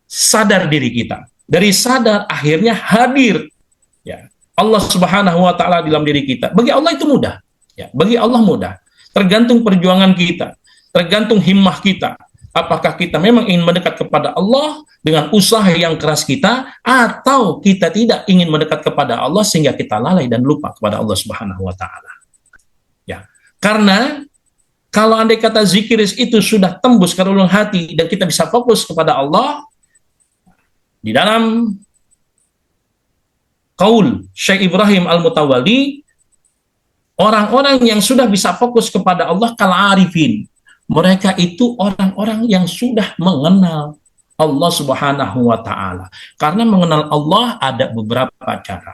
sadar diri kita. Dari sadar akhirnya hadir, ya, Allah Subhanahu wa taala dalam diri kita. Bagi Allah itu mudah. Ya, bagi Allah mudah. Tergantung perjuangan kita, tergantung himmah kita. Apakah kita memang ingin mendekat kepada Allah dengan usaha yang keras kita, atau kita tidak ingin mendekat kepada Allah sehingga kita lalai dan lupa kepada Allah Subhanahu wa taala. Ya. Karena kalau andai kata zikir itu sudah tembus ke relung hati dan kita bisa fokus kepada Allah, di dalam qaul Syekh Ibrahim Al-Mutawalli, orang-orang yang sudah bisa fokus kepada Allah kal arifin, mereka itu orang-orang yang sudah mengenal Allah Subhanahu wa taala. Karena mengenal Allah ada beberapa cara.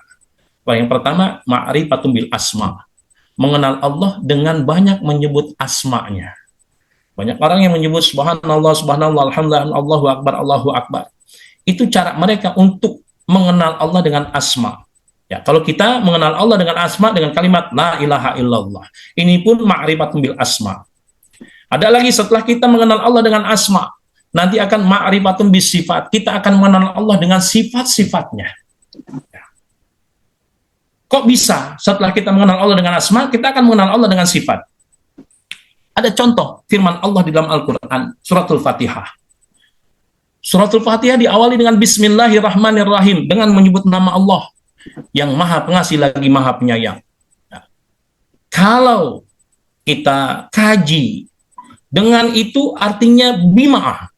Yang pertama, ma'rifatun bil asma. Mengenal Allah dengan banyak menyebut asma-Nya. Banyak orang yang menyebut subhanallah, subhanallah, alhamdulillah, Allahu akbar, Allahu akbar. Itu cara mereka untuk mengenal Allah dengan asma. Ya, kalau kita mengenal Allah dengan asma dengan kalimat la ilaha illallah. Ini pun ma'rifatun bil asma. Ada lagi setelah kita mengenal Allah dengan asma, nanti akan ma'rifatun bis sifat. Kita akan mengenal Allah dengan sifat-sifatnya. Ya. Kok bisa setelah kita mengenal Allah dengan asma, kita akan mengenal Allah dengan sifat? Ada contoh firman Allah di dalam Al-Quran, suratul Fatihah. Suratul Fatihah diawali dengan Bismillahirrahmanirrahim, dengan menyebut nama Allah yang maha pengasih lagi maha penyayang. Ya. Kalau kita kaji, dengan itu artinya bima'ah.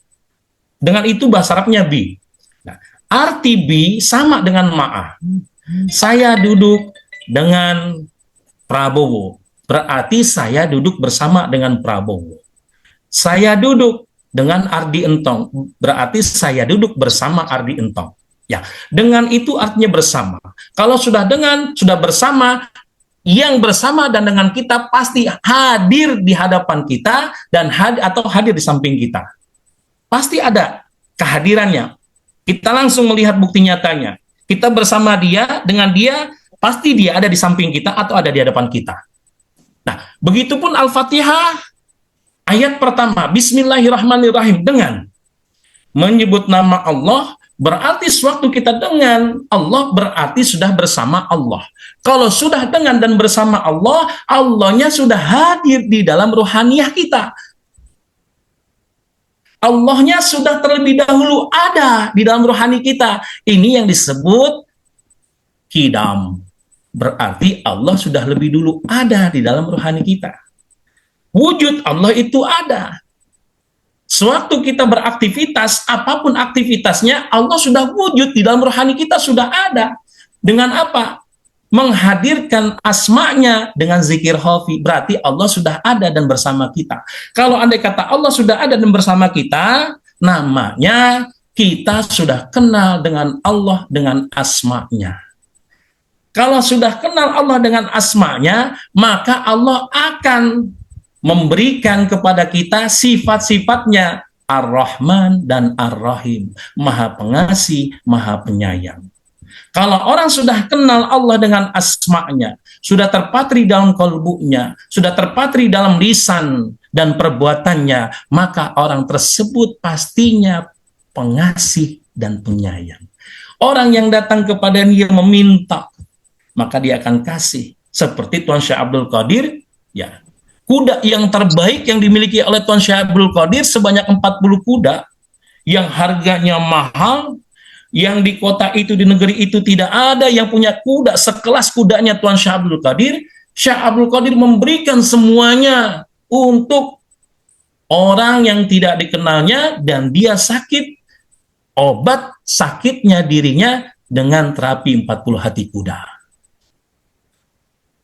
Dengan itu bahasa Arabnya bi. Nah, arti bi sama dengan ma'ah. Saya duduk dengan Prabowo, berarti saya duduk bersama dengan Prabowo. Saya duduk dengan Ardi Entong, berarti saya duduk bersama Ardi Entong. Ya, dengan itu artinya bersama. Kalau sudah bersama, yang bersama dan dengan kita pasti hadir di hadapan kita dan hadir di samping kita. Pasti ada kehadirannya. Kita langsung melihat bukti nyatanya. Kita bersama dia, dengan dia, pasti dia ada di samping kita atau ada di hadapan kita. Nah, begitupun Al-Fatihah ayat pertama, Bismillahirrahmanirrahim, dengan menyebut nama Allah, berarti sewaktu kita dengan Allah, berarti sudah bersama Allah. Kalau sudah dengan dan bersama Allah, Allahnya sudah hadir di dalam ruhaniyah kita. Allahnya sudah terlebih dahulu ada di dalam rohani kita. Ini yang disebut kidam. Berarti Allah sudah lebih dulu ada di dalam rohani kita. Wujud Allah itu ada. Sewaktu kita beraktivitas, apapun aktivitasnya, Allah sudah wujud di dalam rohani kita, sudah ada. Dengan apa? Menghadirkan asma-Nya dengan zikir khafi, berarti Allah sudah ada dan bersama kita. Kalau andai kata Allah sudah ada dan bersama kita, namanya kita sudah kenal dengan Allah dengan asma-Nya. Kalau sudah kenal Allah dengan asmanya, maka Allah akan memberikan kepada kita sifat-sifatnya Ar-Rahman dan Ar-Rahim, Maha Pengasih, Maha Penyayang. Kalau orang sudah kenal Allah dengan asma'nya, sudah terpatri dalam kalbunya, sudah terpatri dalam lisan dan perbuatannya, maka orang tersebut pastinya pengasih dan penyayang. Orang yang datang kepada dia meminta, maka dia akan kasih. Seperti Tuan Syekh Abdul Qadir, ya, kuda yang terbaik yang dimiliki oleh Tuan Syekh Abdul Qadir sebanyak 40 kuda yang harganya mahal, yang di kota itu, di negeri itu tidak ada yang punya kuda sekelas kudanya Tuan Syekh Abdul Qadir. Syekh Abdul Qadir memberikan semuanya untuk orang yang tidak dikenalnya dan dia sakit. Obat sakitnya dirinya dengan terapi 40 hati kuda.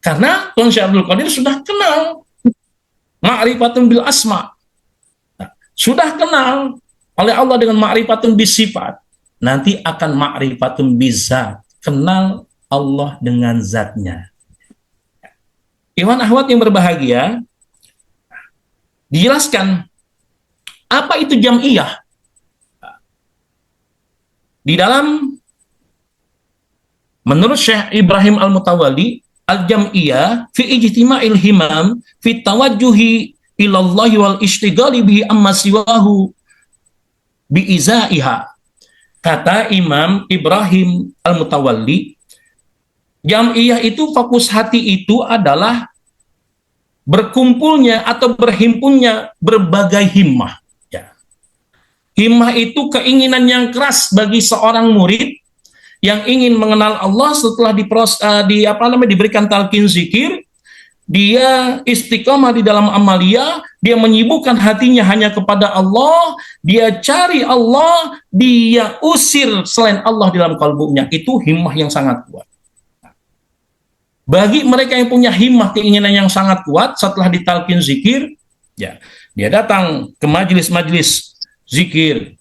Karena Tuan Syekh Abdul Qadir sudah kenal ma'rifatun bil asma. Nah, sudah kenal oleh Allah dengan ma'rifatun bis sifat. Nanti akan ma'rifatun bizat, kenal Allah dengan zatnya. Ikhwan akhwat yang berbahagia, dijelaskan apa itu jam'iyah. Di dalam, menurut Syekh Ibrahim Al-Mutawalli, al-jam'iyah fi ijtima'il himam fi tawajjuhi ilallahi wal ishtigali bihi amma siwahu bi'izaiha. Kata Imam Ibrahim Al-Mutawalli, jam'iyah itu, fokus hati itu adalah berkumpulnya atau berhimpunnya berbagai himmah. Ya. Himmah itu keinginan yang keras bagi seorang murid yang ingin mengenal Allah setelah diberikan talqin zikir. Dia istiqamah di dalam amalia, dia menyibukkan hatinya hanya kepada Allah, dia cari Allah, dia usir selain Allah di dalam kalbunya. Itu himmah yang sangat kuat. Bagi mereka yang punya himmah, keinginan yang sangat kuat, setelah ditalqin zikir, ya, dia datang ke majelis-majelis zikir,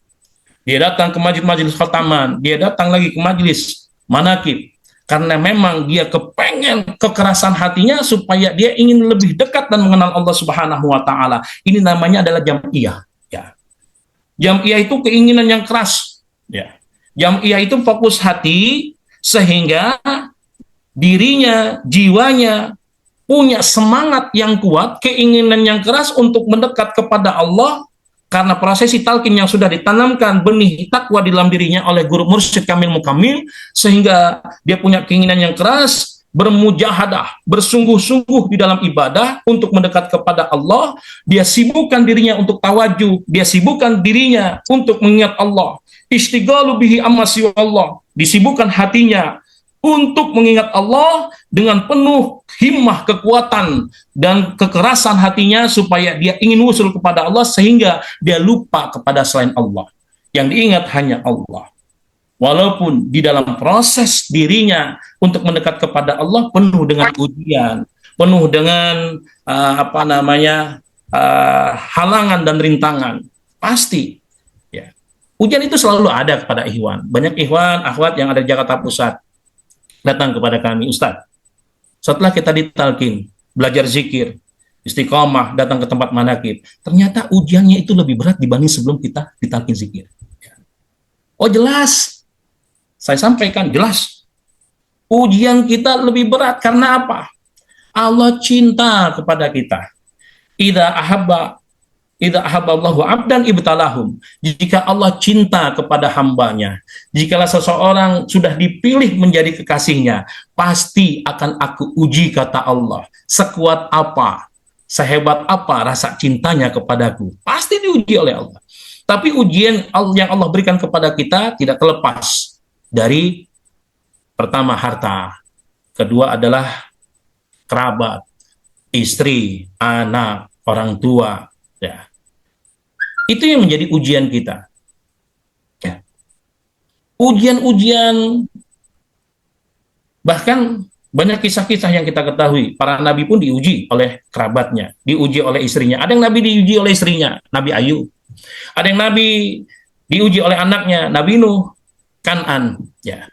dia datang ke majelis-majelis khataman, dia datang lagi ke majelis manaqib. Karena memang dia kepengen kekerasan hatinya supaya dia ingin lebih dekat dan mengenal Allah Subhanahu wa taala. Ini namanya adalah jam'iyah, ya. Jam'iyah itu keinginan yang keras, ya. Jam'iyah itu fokus hati sehingga dirinya, jiwanya punya semangat yang kuat, keinginan yang keras untuk mendekat kepada Allah. Karena prosesi talqin yang sudah ditanamkan benih takwa di dalam dirinya oleh guru mursyid kamil mukamil, sehingga dia punya keinginan yang keras, bermujahadah, bersungguh-sungguh di dalam ibadah untuk mendekat kepada Allah. Dia sibukkan dirinya untuk tawajuh, dia sibukkan dirinya untuk mengingat Allah. Ishtighalu bihi amma siwa Allah, disibukkan hatinya untuk mengingat Allah dengan penuh himmah, kekuatan, dan kekerasan hatinya supaya dia ingin usul kepada Allah sehingga dia lupa kepada selain Allah. Yang diingat hanya Allah. Walaupun di dalam proses dirinya untuk mendekat kepada Allah penuh dengan ujian, penuh dengan halangan dan rintangan. Pasti. Ya. Ujian itu selalu ada kepada ikhwan. Banyak ikhwan, akhwat yang ada di Jakarta Pusat datang kepada kami, Ustadz, setelah kita ditalqin, belajar zikir, istiqomah, datang ke tempat manaqib, ternyata ujiannya itu lebih berat dibanding sebelum kita ditalqin zikir. Oh jelas, saya sampaikan jelas, ujian kita lebih berat karena apa? Allah cinta kepada kita. Idza ahabballahu abdan ibtalahum. Jika Allah cinta kepada hambanya, jikalau seseorang sudah dipilih menjadi kekasihnya, pasti akan aku uji, kata Allah. Sekuat apa, sehebat apa rasa cintanya kepadaku, pasti diuji oleh Allah. Tapi ujian yang Allah berikan kepada kita tidak terlepas dari, pertama, harta, kedua adalah kerabat, istri, anak, orang tua, ya. Itu yang menjadi ujian kita. Ya. Ujian-ujian, bahkan banyak kisah-kisah yang kita ketahui. Para nabi pun diuji oleh kerabatnya, diuji oleh istrinya. Ada yang nabi diuji oleh istrinya, Nabi Ayub. Ada yang nabi diuji oleh anaknya, Nabi Nuh, Kan'an. Ya.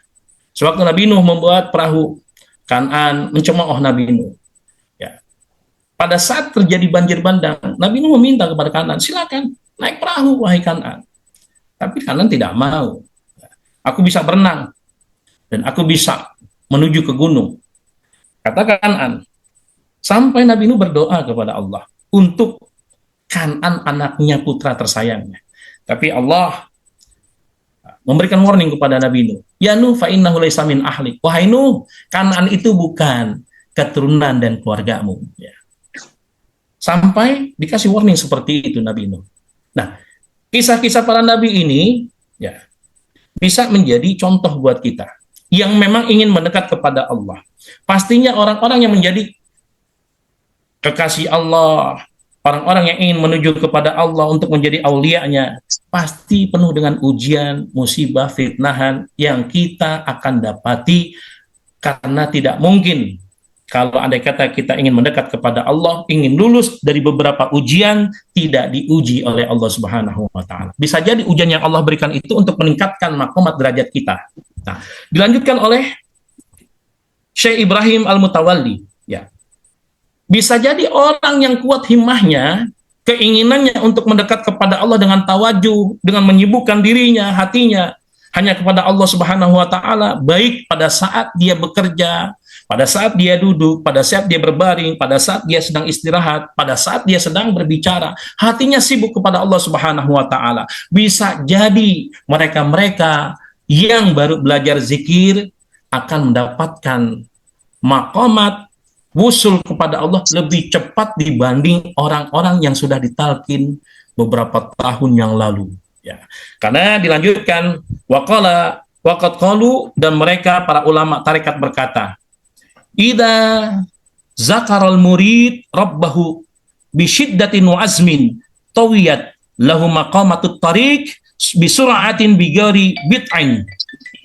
Sewaktu Nabi Nuh membuat perahu Kan'an mencemooh Nabi Nuh. Ya. Pada saat terjadi banjir bandang, Nabi Nuh meminta kepada Kan'an, silakan naik perahu wahai Kan'an. Tapi Kan'an tidak mau. Aku bisa berenang dan aku bisa menuju ke gunung. Kata Kan'an, sampai Nabi Nuh berdoa kepada Allah untuk Kan'an anaknya, putra tersayangnya. Tapi Allah memberikan warning kepada Nabi Nuh. Ya Nuh, fa innahu laysa min ahlik. Wahai Nuh, Kan'an itu bukan keturunan dan keluargamu. Ya. Sampai dikasih warning seperti itu Nabi Nuh. Nah, kisah-kisah para nabi ini ya bisa menjadi contoh buat kita yang memang ingin mendekat kepada Allah. Pastinya orang-orang yang menjadi kekasih Allah, orang-orang yang ingin menuju kepada Allah untuk menjadi aulianya, pasti penuh dengan ujian, musibah, fitnahan yang kita akan dapati, karena tidak mungkin kalau andai kata kita ingin mendekat kepada Allah, ingin lulus dari beberapa ujian, tidak diuji oleh Allah Subhanahu wa Ta'ala. Bisa jadi ujian yang Allah berikan itu untuk meningkatkan maqamat derajat kita. Nah, dilanjutkan oleh Syekh Ibrahim Al-Mutawalli, ya. Bisa jadi orang yang kuat himmahnya, keinginannya untuk mendekat kepada Allah dengan tawajuh, dengan menyibukkan dirinya, hatinya hanya kepada Allah Subhanahu wa Ta'ala, baik pada saat dia bekerja, pada saat dia duduk, pada saat dia berbaring, pada saat dia sedang istirahat, pada saat dia sedang berbicara, hatinya sibuk kepada Allah Subhanahu wa Ta'ala. Bisa jadi mereka-mereka yang baru belajar zikir akan mendapatkan maqamat wusul kepada Allah lebih cepat dibanding orang-orang yang sudah ditalkin beberapa tahun yang lalu. Ya. Karena dilanjutkan waqala waqad qalu, dan mereka para ulama tarekat berkata, idza zakaral murid rabbahu bi syiddatin wa azmin tawiyat lahu maqamatut tariq bi sur'atin bi ghairi bid'ain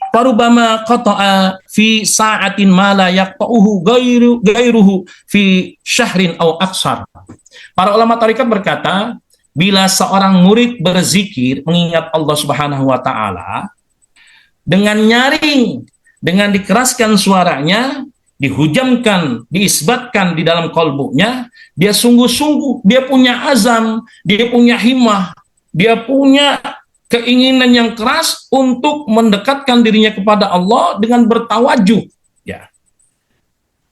parubama qata'a fi sa'atin ma la yaqta'uhu ghairuhu fi syahrin aw aksar. Para ulama tarekat berkata, bila seorang murid berzikir mengingat Allah Subhanahu wa Ta'ala dengan nyaring, dengan dikeraskan suaranya, dihujamkan, diisbatkan di dalam kolbunya, dia sungguh-sungguh, dia punya azam, dia punya himmah, dia punya keinginan yang keras untuk mendekatkan dirinya kepada Allah dengan bertawajuh, ya,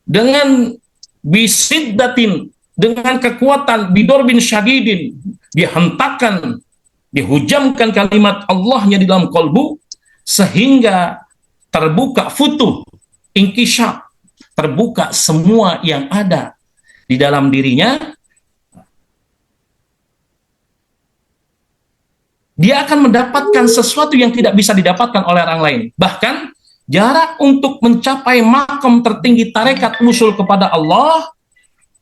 dengan bisiddatin, dengan kekuatan, bidorbin syadidin, dihentakkan, dihujamkan kalimat Allahnya di dalam kolbu, sehingga terbuka futuh, inkishaf, terbuka semua yang ada di dalam dirinya. Dia akan mendapatkan sesuatu yang tidak bisa didapatkan oleh orang lain. Bahkan jarak untuk mencapai makam tertinggi tarekat usul kepada Allah,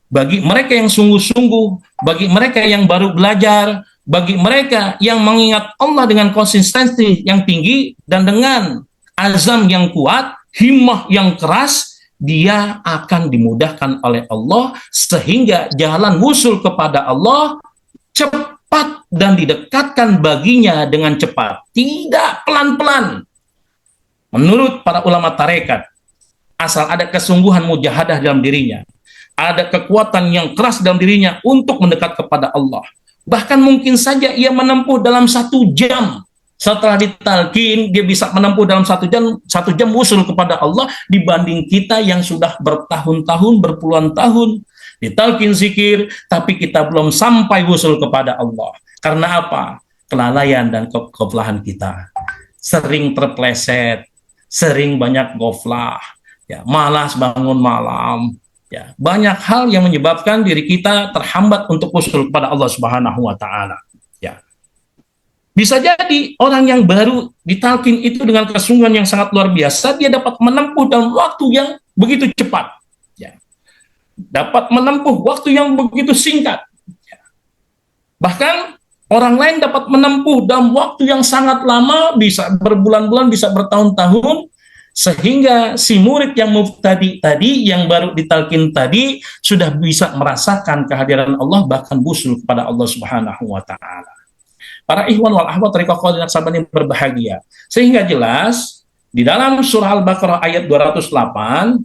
bagi mereka yang sungguh-sungguh, bagi mereka yang baru belajar, bagi mereka yang mengingat Allah dengan konsistensi yang tinggi dan dengan azam yang kuat, himmah yang keras, dia akan dimudahkan oleh Allah sehingga jalan usul kepada Allah cepat dan didekatkan baginya dengan cepat, tidak pelan-pelan. Menurut para ulama tarekat, asal ada kesungguhan mujahadah dalam dirinya, ada kekuatan yang keras dalam dirinya untuk mendekat kepada Allah, bahkan mungkin saja ia menempuh dalam 1 jam. Setelah ditalkin, dia bisa menempuh dalam 1 jam usul kepada Allah, dibanding kita yang sudah bertahun-tahun, berpuluhan tahun ditalkin zikir, tapi kita belum sampai usul kepada Allah. Karena apa? Kelalaian dan kegoflahan kita. Sering terpleset, sering banyak goflah, ya, malas bangun malam, ya, banyak hal yang menyebabkan diri kita terhambat untuk usul kepada Allah Subhanahu wa Ta'ala. Ya. Bisa jadi orang yang baru ditalkin itu dengan kesungguhan yang sangat luar biasa, dia dapat menempuh dalam waktu yang begitu cepat. Dapat menempuh waktu yang begitu singkat. Bahkan orang lain dapat menempuh dalam waktu yang sangat lama, bisa berbulan-bulan, bisa bertahun-tahun, sehingga si murid yang mubtadi tadi, yang baru ditalkin tadi, sudah bisa merasakan kehadiran Allah, bahkan wusul kepada Allah Subhanahu wa Ta'ala. Para ikhwan wal ahwat thariqah Qadir Naqsabandi yang berbahagia, sehingga jelas di dalam surah Al-Baqarah ayat 208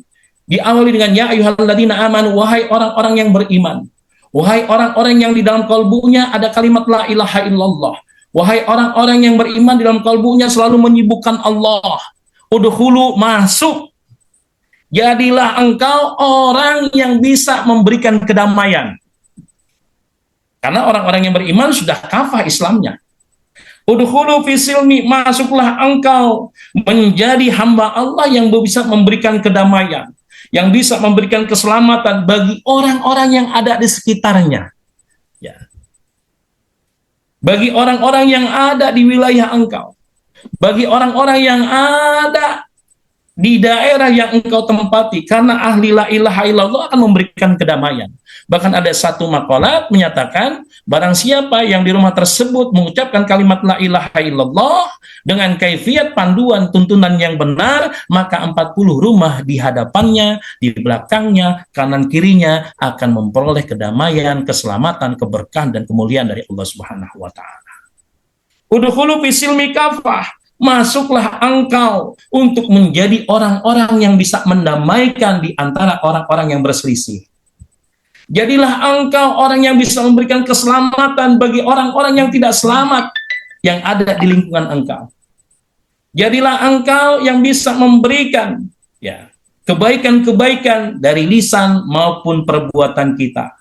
Diawali dengan ya ayyuhalladzina amanu, wahai orang-orang yang beriman. Wahai orang-orang yang di dalam kalbunya ada kalimat la ilaha illallah. Wahai orang-orang yang beriman di dalam kalbunya selalu menyibukkan Allah. Udkhulu, masuk. Jadilah engkau orang yang bisa memberikan kedamaian. Karena orang-orang yang beriman sudah kafah Islamnya. Udkhulu fisilmi, masuklah engkau menjadi hamba Allah yang bisa memberikan kedamaian, yang bisa memberikan keselamatan bagi orang-orang yang ada di sekitarnya. Ya. Bagi orang-orang yang ada di wilayah engkau, bagi orang-orang yang ada di daerah yang engkau tempati, karena ahli la ilaha illallah akan memberikan kedamaian. Bahkan ada satu makalat menyatakan, barang siapa yang di rumah tersebut mengucapkan kalimat la ilaha illallah dengan kaifiat panduan tuntunan yang benar, maka 40 rumah di hadapannya, di belakangnya, kanan kirinya akan memperoleh kedamaian, keselamatan, keberkahan dan kemuliaan dari Allah Subhanahu wa taala. Udkhulu fisilmi kafah, masuklah engkau untuk menjadi orang-orang yang bisa mendamaikan di antara orang-orang yang berselisih. Jadilah engkau orang yang bisa memberikan keselamatan bagi orang-orang yang tidak selamat yang ada di lingkungan engkau. Jadilah engkau yang bisa memberikan ya kebaikan-kebaikan dari lisan maupun perbuatan kita.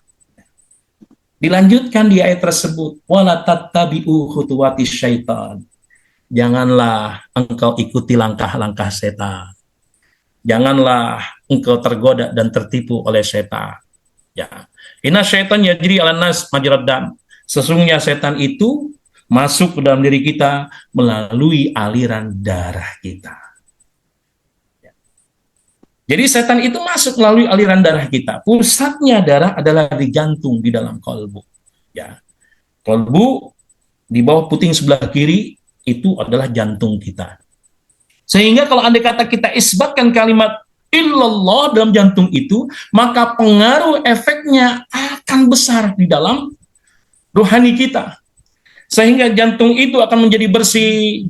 Dilanjutkan di ayat tersebut, wala tattabi'u khutuwatis syaitan. Janganlah engkau ikuti langkah-langkah setan. Janganlah engkau tergoda dan tertipu oleh setan. Ya, inna syaitan yajri 'alan nas majrad dam. Sesungguhnya setan itu masuk ke dalam diri kita melalui aliran darah kita. Ya. Jadi setan itu masuk melalui aliran darah kita. Pusatnya darah adalah di jantung, di dalam kalbu. Ya. Kalbu di bawah puting sebelah kiri itu adalah jantung kita. Sehingga kalau andai kata kita isbatkan kalimat illallah dalam jantung itu, maka pengaruh efeknya akan besar di dalam rohani kita. Sehingga jantung itu akan menjadi bersih.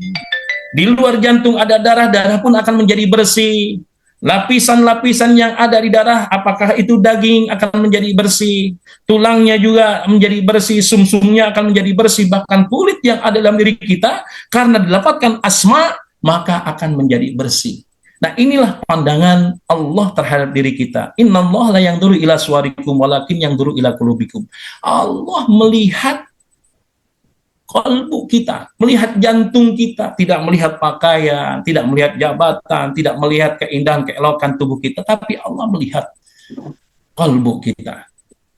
Di luar jantung ada darah, darah pun akan menjadi bersih. Lapisan-lapisan yang ada di darah, apakah itu daging akan menjadi bersih. Tulangnya juga menjadi bersih, sumsumnya akan menjadi bersih. Bahkan kulit yang ada dalam diri kita, karena dilapatkan asma, maka akan menjadi bersih. Nah, inilah pandangan Allah terhadap diri kita. Innallaha la yanzuru ila suwarikum walakin yanzuru ila qulubikum. Allah melihat kalbu kita, melihat jantung kita, tidak melihat pakaian, tidak melihat jabatan, tidak melihat keindahan, keelokan tubuh kita, tapi Allah melihat kalbu kita.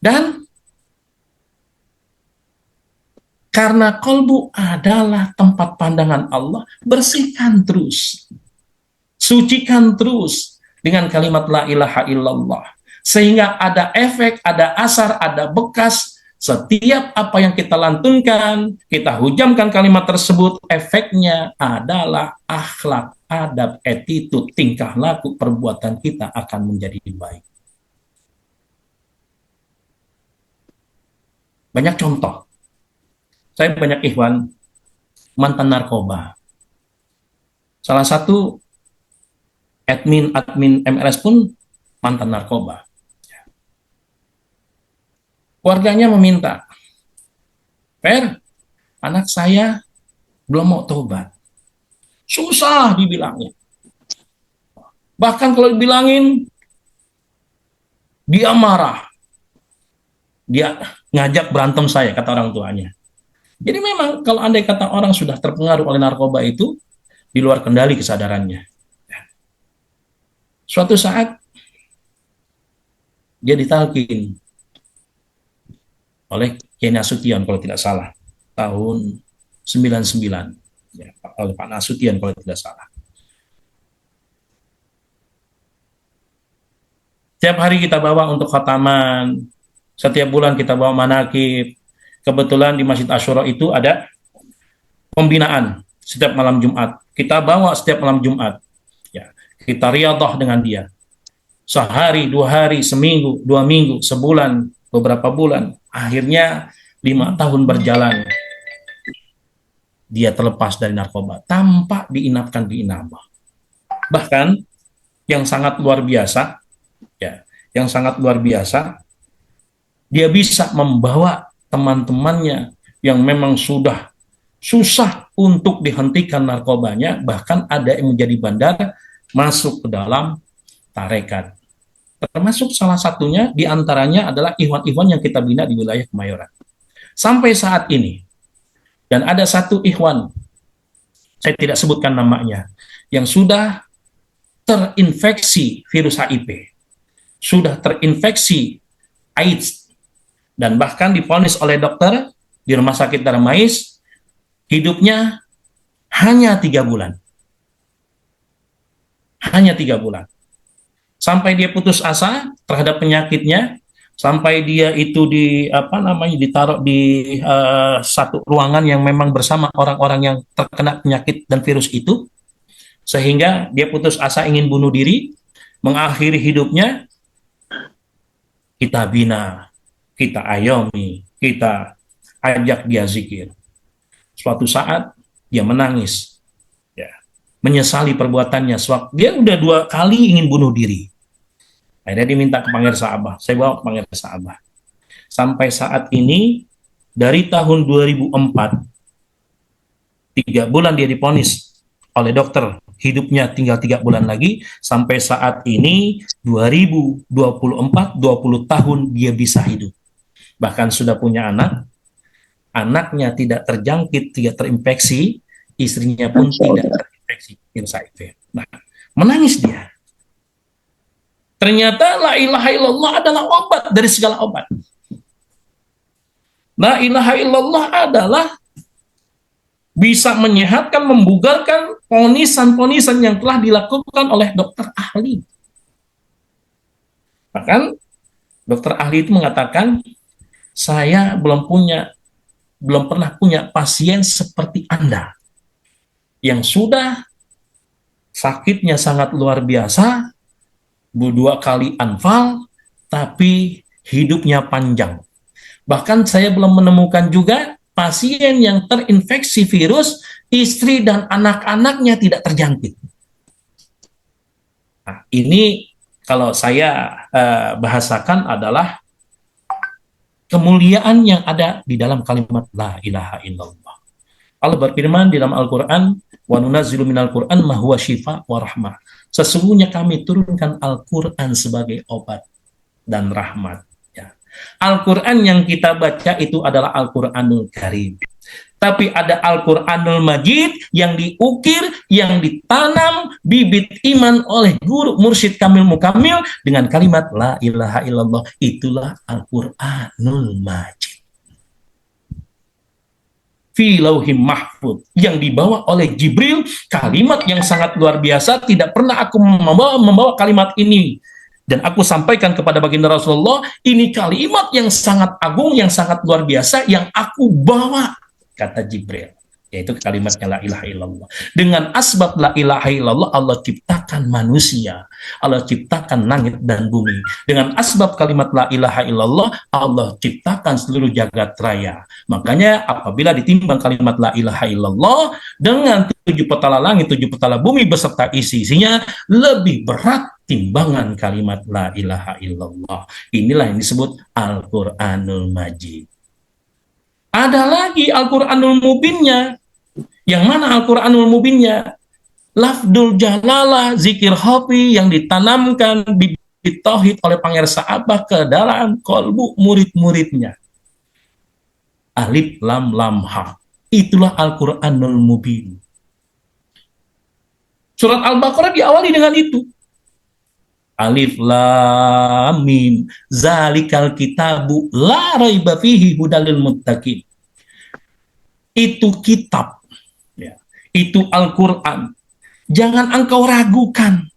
Dan karena kalbu adalah tempat pandangan Allah, bersihkan terus. Sucikan terus dengan kalimat la ilaha illallah. Sehingga ada efek, ada asar, ada bekas. Setiap apa yang kita lantunkan, kita hujamkan kalimat tersebut, efeknya adalah akhlak, adab, attitude, tingkah laku, perbuatan kita akan menjadi baik. Banyak contoh. Saya banyak ikhwan mantan narkoba. Salah satu admin MLS pun mantan narkoba. Keluarganya meminta, "Per, anak saya belum mau tobat." Susah dibilangnya. Bahkan kalau dibilangin, dia marah. Dia ngajak berantem saya, kata orang tuanya. Jadi memang kalau andai kata orang sudah terpengaruh oleh narkoba itu, di luar kendali kesadarannya. Suatu saat dia ditalkin oleh Kiai Nasution kalau tidak salah, tahun 99, ya, oleh Pak Nasution kalau tidak salah. Setiap hari kita bawa untuk khataman, setiap bulan kita bawa manakib. Kebetulan di Masjid Asyura itu ada pembinaan setiap malam Jumat. Kita bawa setiap malam Jumat. Kita riyadhah dengan dia. Sehari, 2 hari, seminggu, 2 minggu, sebulan, beberapa bulan. Akhirnya 5 tahun berjalan. Dia terlepas dari narkoba tanpa diinapkan di inabah. Bahkan yang sangat luar biasa, yang sangat luar biasa. Dia bisa membawa teman-temannya yang memang sudah susah untuk dihentikan narkobanya, bahkan ada yang menjadi bandar masuk ke dalam tarekat. Termasuk salah satunya diantaranya adalah ikhwan-ikhwan yang kita bina di wilayah Kemayoran. Sampai saat ini, dan ada satu ikhwan, saya tidak sebutkan namanya, yang sudah terinfeksi virus HIV, sudah terinfeksi AIDS, dan bahkan divonis oleh dokter di Rumah Sakit Darmais, hidupnya hanya 3 bulan. Hanya 3 bulan. Sampai dia putus asa terhadap penyakitnya, sampai dia itu ditaruh di satu ruangan yang memang bersama orang-orang yang terkena penyakit dan virus itu, sehingga dia putus asa ingin bunuh diri, mengakhiri hidupnya. Kita bina, kita ayomi, kita ajak dia zikir. Suatu saat dia menangis, ya, menyesali perbuatannya. Dia udah 2 kali ingin bunuh diri. Akhirnya diminta ke Pangersa Abah. Saya bawa ke Pangersa Abah. Sampai saat ini, dari tahun 2004, 3 bulan dia divonis oleh dokter, hidupnya tinggal 3 bulan lagi. Sampai saat ini 2024, 20 tahun dia bisa hidup. Bahkan sudah punya anak, anaknya tidak terjangkit, tidak terinfeksi, istrinya pun tidak terinfeksi virus HIV. Nah, menangis dia. Ternyata la ilaha illallah adalah obat dari segala obat. La ilaha illallah adalah bisa menyehatkan, membugarkan ponisan-ponisan yang telah dilakukan oleh dokter ahli. Bahkan dokter ahli itu mengatakan, saya belum pernah punya pasien seperti Anda yang sudah sakitnya sangat luar biasa, 2 kali anfal, tapi hidupnya panjang. Bahkan saya belum menemukan juga pasien yang terinfeksi virus, istri dan anak-anaknya tidak terjangkit. Nah, ini kalau saya bahasakan adalah kemuliaan yang ada di dalam kalimat la ilaha illallah. Allah berfirman di dalam Al-Quran, wa nunazzilu minal Qur'an ma huwa syifa wa rahmah. Sesungguhnya kami turunkan Al-Quran sebagai obat dan rahmat. Ya. Al-Quran yang kita baca itu adalah Al-Quranul Karim. Tapi ada Al-Quranul Majid yang diukir, yang ditanam bibit iman oleh guru mursyid Kamil Mukamil dengan kalimat la ilaha illallah. Itulah Al-Quranul Majid. Fi lauhim mahfud, yang dibawa oleh Jibril, kalimat yang sangat luar biasa. Tidak pernah aku membawa kalimat ini dan aku sampaikan kepada baginda Rasulullah, ini kalimat yang sangat agung, yang sangat luar biasa yang aku bawa, kata Jibril, yaitu kalimatnya la ilaha illallah. Dengan asbab la ilaha illallah Allah ciptakan manusia, Allah ciptakan langit dan bumi. Dengan asbab kalimat la ilaha illallah Allah ciptakan seluruh jagat raya. Makanya apabila ditimbang kalimat la ilaha illallah dengan 7 petala langit, 7 petala bumi beserta isi-isinya, lebih berat timbangan kalimat la ilaha illallah. Inilah yang disebut Al-Quranul Majid. Ada lagi Al-Quranul Mubinnya. Yang mana Al-Quranul Mubinnya? Lafdul Jalalah, zikir hobi yang ditanamkan bibit tauhid oleh Pangersa Abah ke dalam kolbu murid-muridnya. Alif lam lam ha. Itulah Al-Quranul Mubin. Surat Al-Baqarah diawali dengan itu. Alif lam mim zalikal kitabu la raiba fihi hudalil muttaqin. Itu kitab, ya. Itu Al-Quran. Jangan engkau ragukan.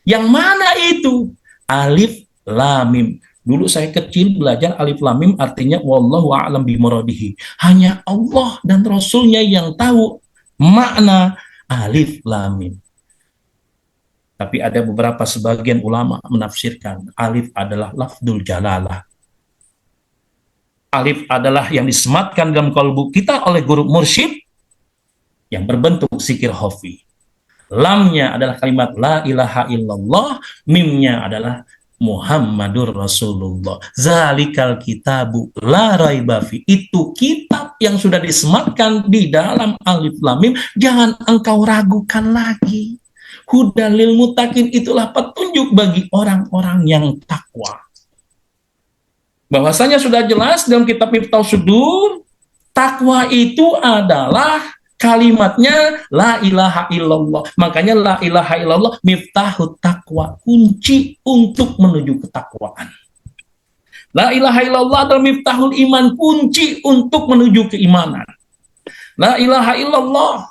Yang mana itu? Alif lam mim. Dulu saya kecil belajar alif lam mim artinya wallahu a'lam bimuradihi. Hanya Allah dan Rasulnya yang tahu makna alif lam mim. Tapi ada beberapa sebagian ulama menafsirkan alif adalah lafdul jalalah. Alif adalah yang disematkan dalam kalbu kita oleh guru mursyid yang berbentuk zikir hofi. Lamnya adalah kalimat la ilaha illallah, mimnya adalah Muhammadur Rasulullah. Zalikal kitabu la raiba fi. Itu kitab yang sudah disematkan di dalam Alif Lam Mim, jangan engkau ragukan lagi. Hudal lil muttaqin, itulah petunjuk bagi orang-orang yang takwa. Bahwasanya sudah jelas dalam kitab Miftahus Sudur, takwa itu adalah kalimatnya la ilaha illallah. Makanya la ilaha illallah miftahut taqwa, kunci untuk menuju ketakwaan. La ilaha illallah adalah miftahul iman, kunci untuk menuju keimanan. La ilaha illallah,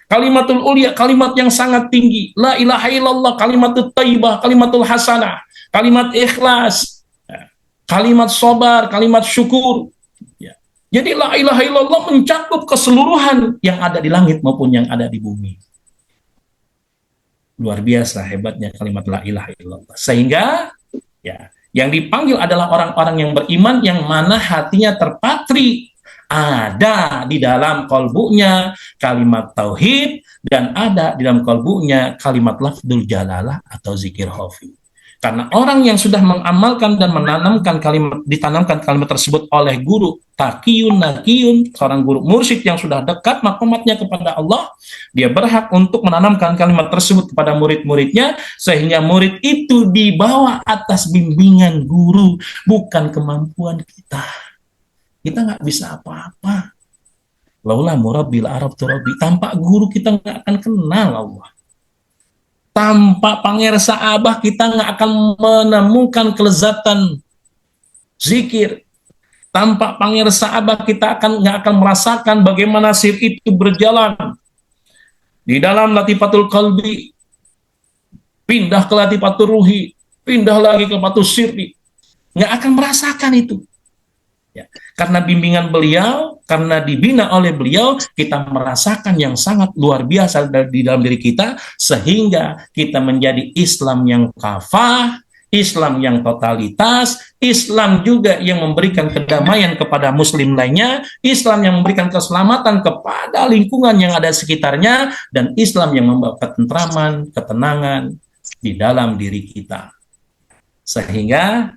kalimatul ulia, kalimat yang sangat tinggi. La ilaha illallah, kalimatul thayyibah, kalimatul hasanah, kalimat ikhlas, kalimat sabar, kalimat syukur. Jadi la ilaha illallah mencakup keseluruhan yang ada di langit maupun yang ada di bumi. Luar biasa hebatnya kalimat la ilaha illallah. Sehingga ya, yang dipanggil adalah orang-orang yang beriman, yang mana hatinya terpatri, ada di dalam kalbunya kalimat tauhid, dan ada di dalam kalbunya kalimat lafdzul jalalah atau zikir khafi. Karena orang yang sudah mengamalkan dan menanamkan kalimat, ditanamkan kalimat tersebut oleh guru taqiyun naqiyun, seorang guru mursyid yang sudah dekat maqamatnya kepada Allah, dia berhak untuk menanamkan kalimat tersebut kepada murid-muridnya, sehingga murid itu dibawa atas bimbingan guru, bukan kemampuan kita. Kita nggak bisa apa-apa. Laula murabbil arab turabi, tanpa guru kita nggak akan kenal Allah. Tanpa pangersa abah kita nggak akan menemukan kelezatan zikir. Tanpa pangersa abah kita nggak akan merasakan bagaimana sir itu berjalan. Di dalam latifatul qalbi, pindah ke latifatul ruhi, pindah lagi ke latifatul sirri. Nggak akan merasakan itu. Ya, karena bimbingan beliau, karena dibina oleh beliau, kita merasakan yang sangat luar biasa di dalam diri kita, sehingga kita menjadi Islam yang kafah, Islam yang totalitas, Islam juga yang memberikan kedamaian kepada muslim lainnya, Islam yang memberikan keselamatan kepada lingkungan yang ada sekitarnya, dan Islam yang membawa ketentraman, ketenangan di dalam diri kita. Sehingga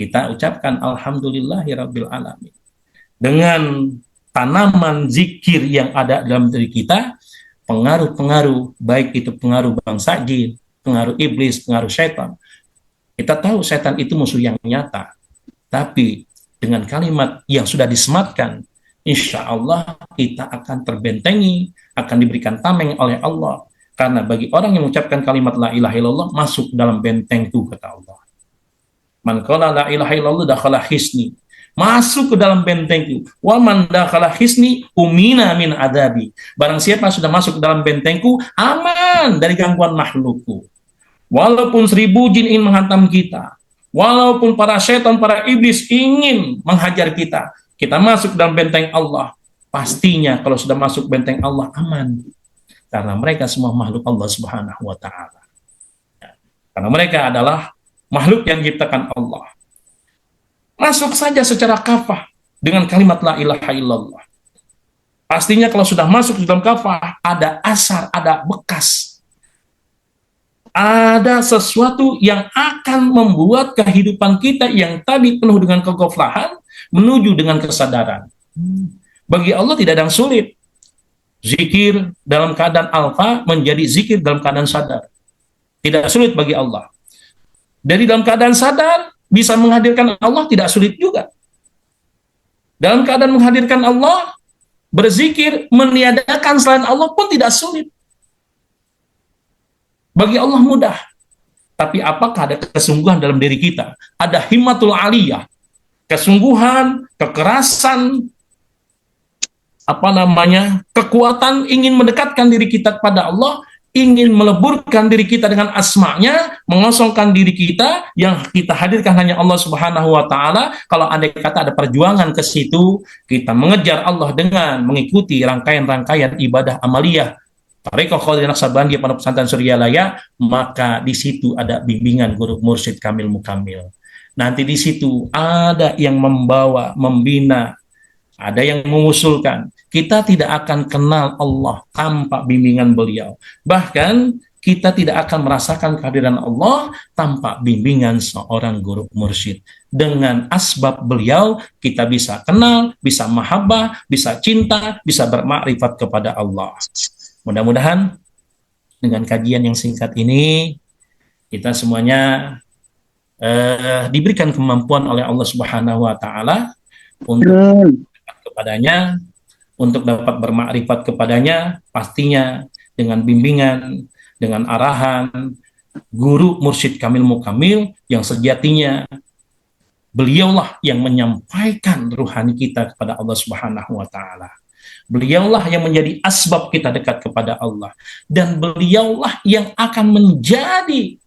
kita ucapkan alhamdulillahirabbil alamin. Dengan tanaman zikir yang ada dalam diri kita, pengaruh-pengaruh, baik itu pengaruh bangsa jin, pengaruh iblis, pengaruh setan. Kita tahu setan itu musuh yang nyata. Tapi dengan kalimat yang sudah disematkan, insya Allah kita akan terbentengi, akan diberikan tameng oleh Allah. Karena bagi orang yang mengucapkan kalimat la ilaha illallah, masuk dalam bentengku, kata Allah. Man qala la ilaha illallah dakhala hisni, masuk ke dalam bentengku. Wa man dakhala hisni umina min adabi, barang siapa sudah masuk ke dalam bentengku, aman dari gangguan makhlukku. Walaupun 1000 jin ingin menghantam kita, walaupun para setan, para iblis ingin menghajar kita, kita masuk dalam benteng Allah. Pastinya kalau sudah masuk benteng Allah, aman. Karena mereka semua makhluk Allah Subhanahu wa ta'ala. Karena mereka adalah makhluk yang diciptakan Allah. Masuk saja secara kafah dengan kalimat la ilaha illallah. Pastinya kalau sudah masuk di dalam kafah, ada asar, ada bekas. Ada sesuatu yang akan membuat kehidupan kita yang tadi penuh dengan kegoflahan menuju dengan kesadaran. Bagi Allah tidak ada yang sulit. Zikir dalam keadaan alfa menjadi zikir dalam keadaan sadar. Tidak sulit bagi Allah. Dari dalam keadaan sadar bisa menghadirkan Allah, tidak sulit juga. Dalam keadaan menghadirkan Allah, berzikir, meniadakan selain Allah pun tidak sulit. Bagi Allah mudah. Tapi apakah ada kesungguhan dalam diri kita? Ada himmatul aliyah, kesungguhan, kekerasan, kekuatan ingin mendekatkan diri kita kepada Allah, ingin meleburkan diri kita dengan asma-Nya, mengosongkan diri kita, yang kita hadirkan hanya Allah Subhanahu wa ta'ala. Kalau andai kata ada perjuangan ke situ, kita mengejar Allah dengan mengikuti rangkaian-rangkaian ibadah amaliyah Tarekat Qadir Naqsabandi Pondok Pesantren Suryalaya, maka di situ ada bimbingan guru mursyid Kamil Mukamil. Nanti di situ ada yang membawa, membina, ada yang mengusulkan. Kita tidak akan kenal Allah tanpa bimbingan beliau. Bahkan kita tidak akan merasakan kehadiran Allah tanpa bimbingan seorang guru mursyid. Dengan asbab beliau, kita bisa kenal, bisa mahabbah, bisa cinta, bisa bermakrifat kepada Allah. Mudah-mudahan dengan kajian yang singkat ini, kita semuanya diberikan kemampuan oleh Allah Subhanahu wa Ta'ala untuk kepadanya, untuk dapat bermakrifat kepadanya, pastinya dengan bimbingan, dengan arahan guru mursyid kamil mukamil yang sejatinya beliaulah yang menyampaikan ruhani kita kepada Allah Subhanahu wa Ta'ala. Beliaulah yang menjadi asbab kita dekat kepada Allah, dan beliaulah yang akan menjadi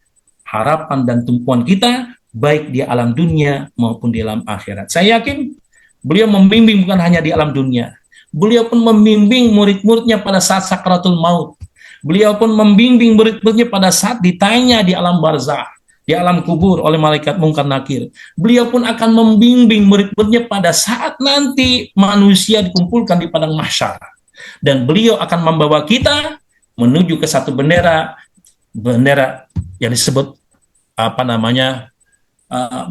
harapan dan tumpuan kita baik di alam dunia maupun di alam akhirat. Saya yakin beliau membimbing bukan hanya di alam dunia, beliau pun membimbing murid-muridnya pada saat sakratul maut. Beliau pun membimbing murid-muridnya pada saat ditanya di alam barzah, di alam kubur oleh malaikat Munkar Nakir. Beliau pun akan membimbing murid-muridnya pada saat nanti manusia dikumpulkan di padang mahsyar. Dan beliau akan membawa kita menuju ke satu bendera yang disebut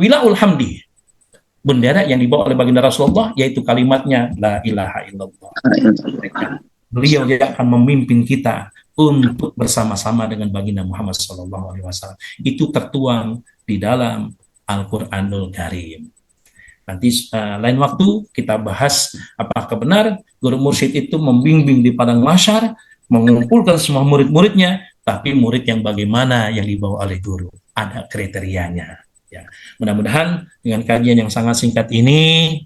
Wilaul Hamdi. Bendera yang dibawa oleh baginda Rasulullah, yaitu kalimatnya la ilaha illallah. Beliau yang akan memimpin kita untuk bersama-sama dengan baginda Muhammad SAW. Itu tertuang di dalam Al-Quranul Karim. Nanti lain waktu kita bahas apakah benar guru mursyid itu membimbing di padang mahsyar, mengumpulkan semua murid-muridnya, tapi murid yang bagaimana yang dibawa oleh guru. Ada kriterianya. Ya. Mudah-mudahan dengan kajian yang sangat singkat ini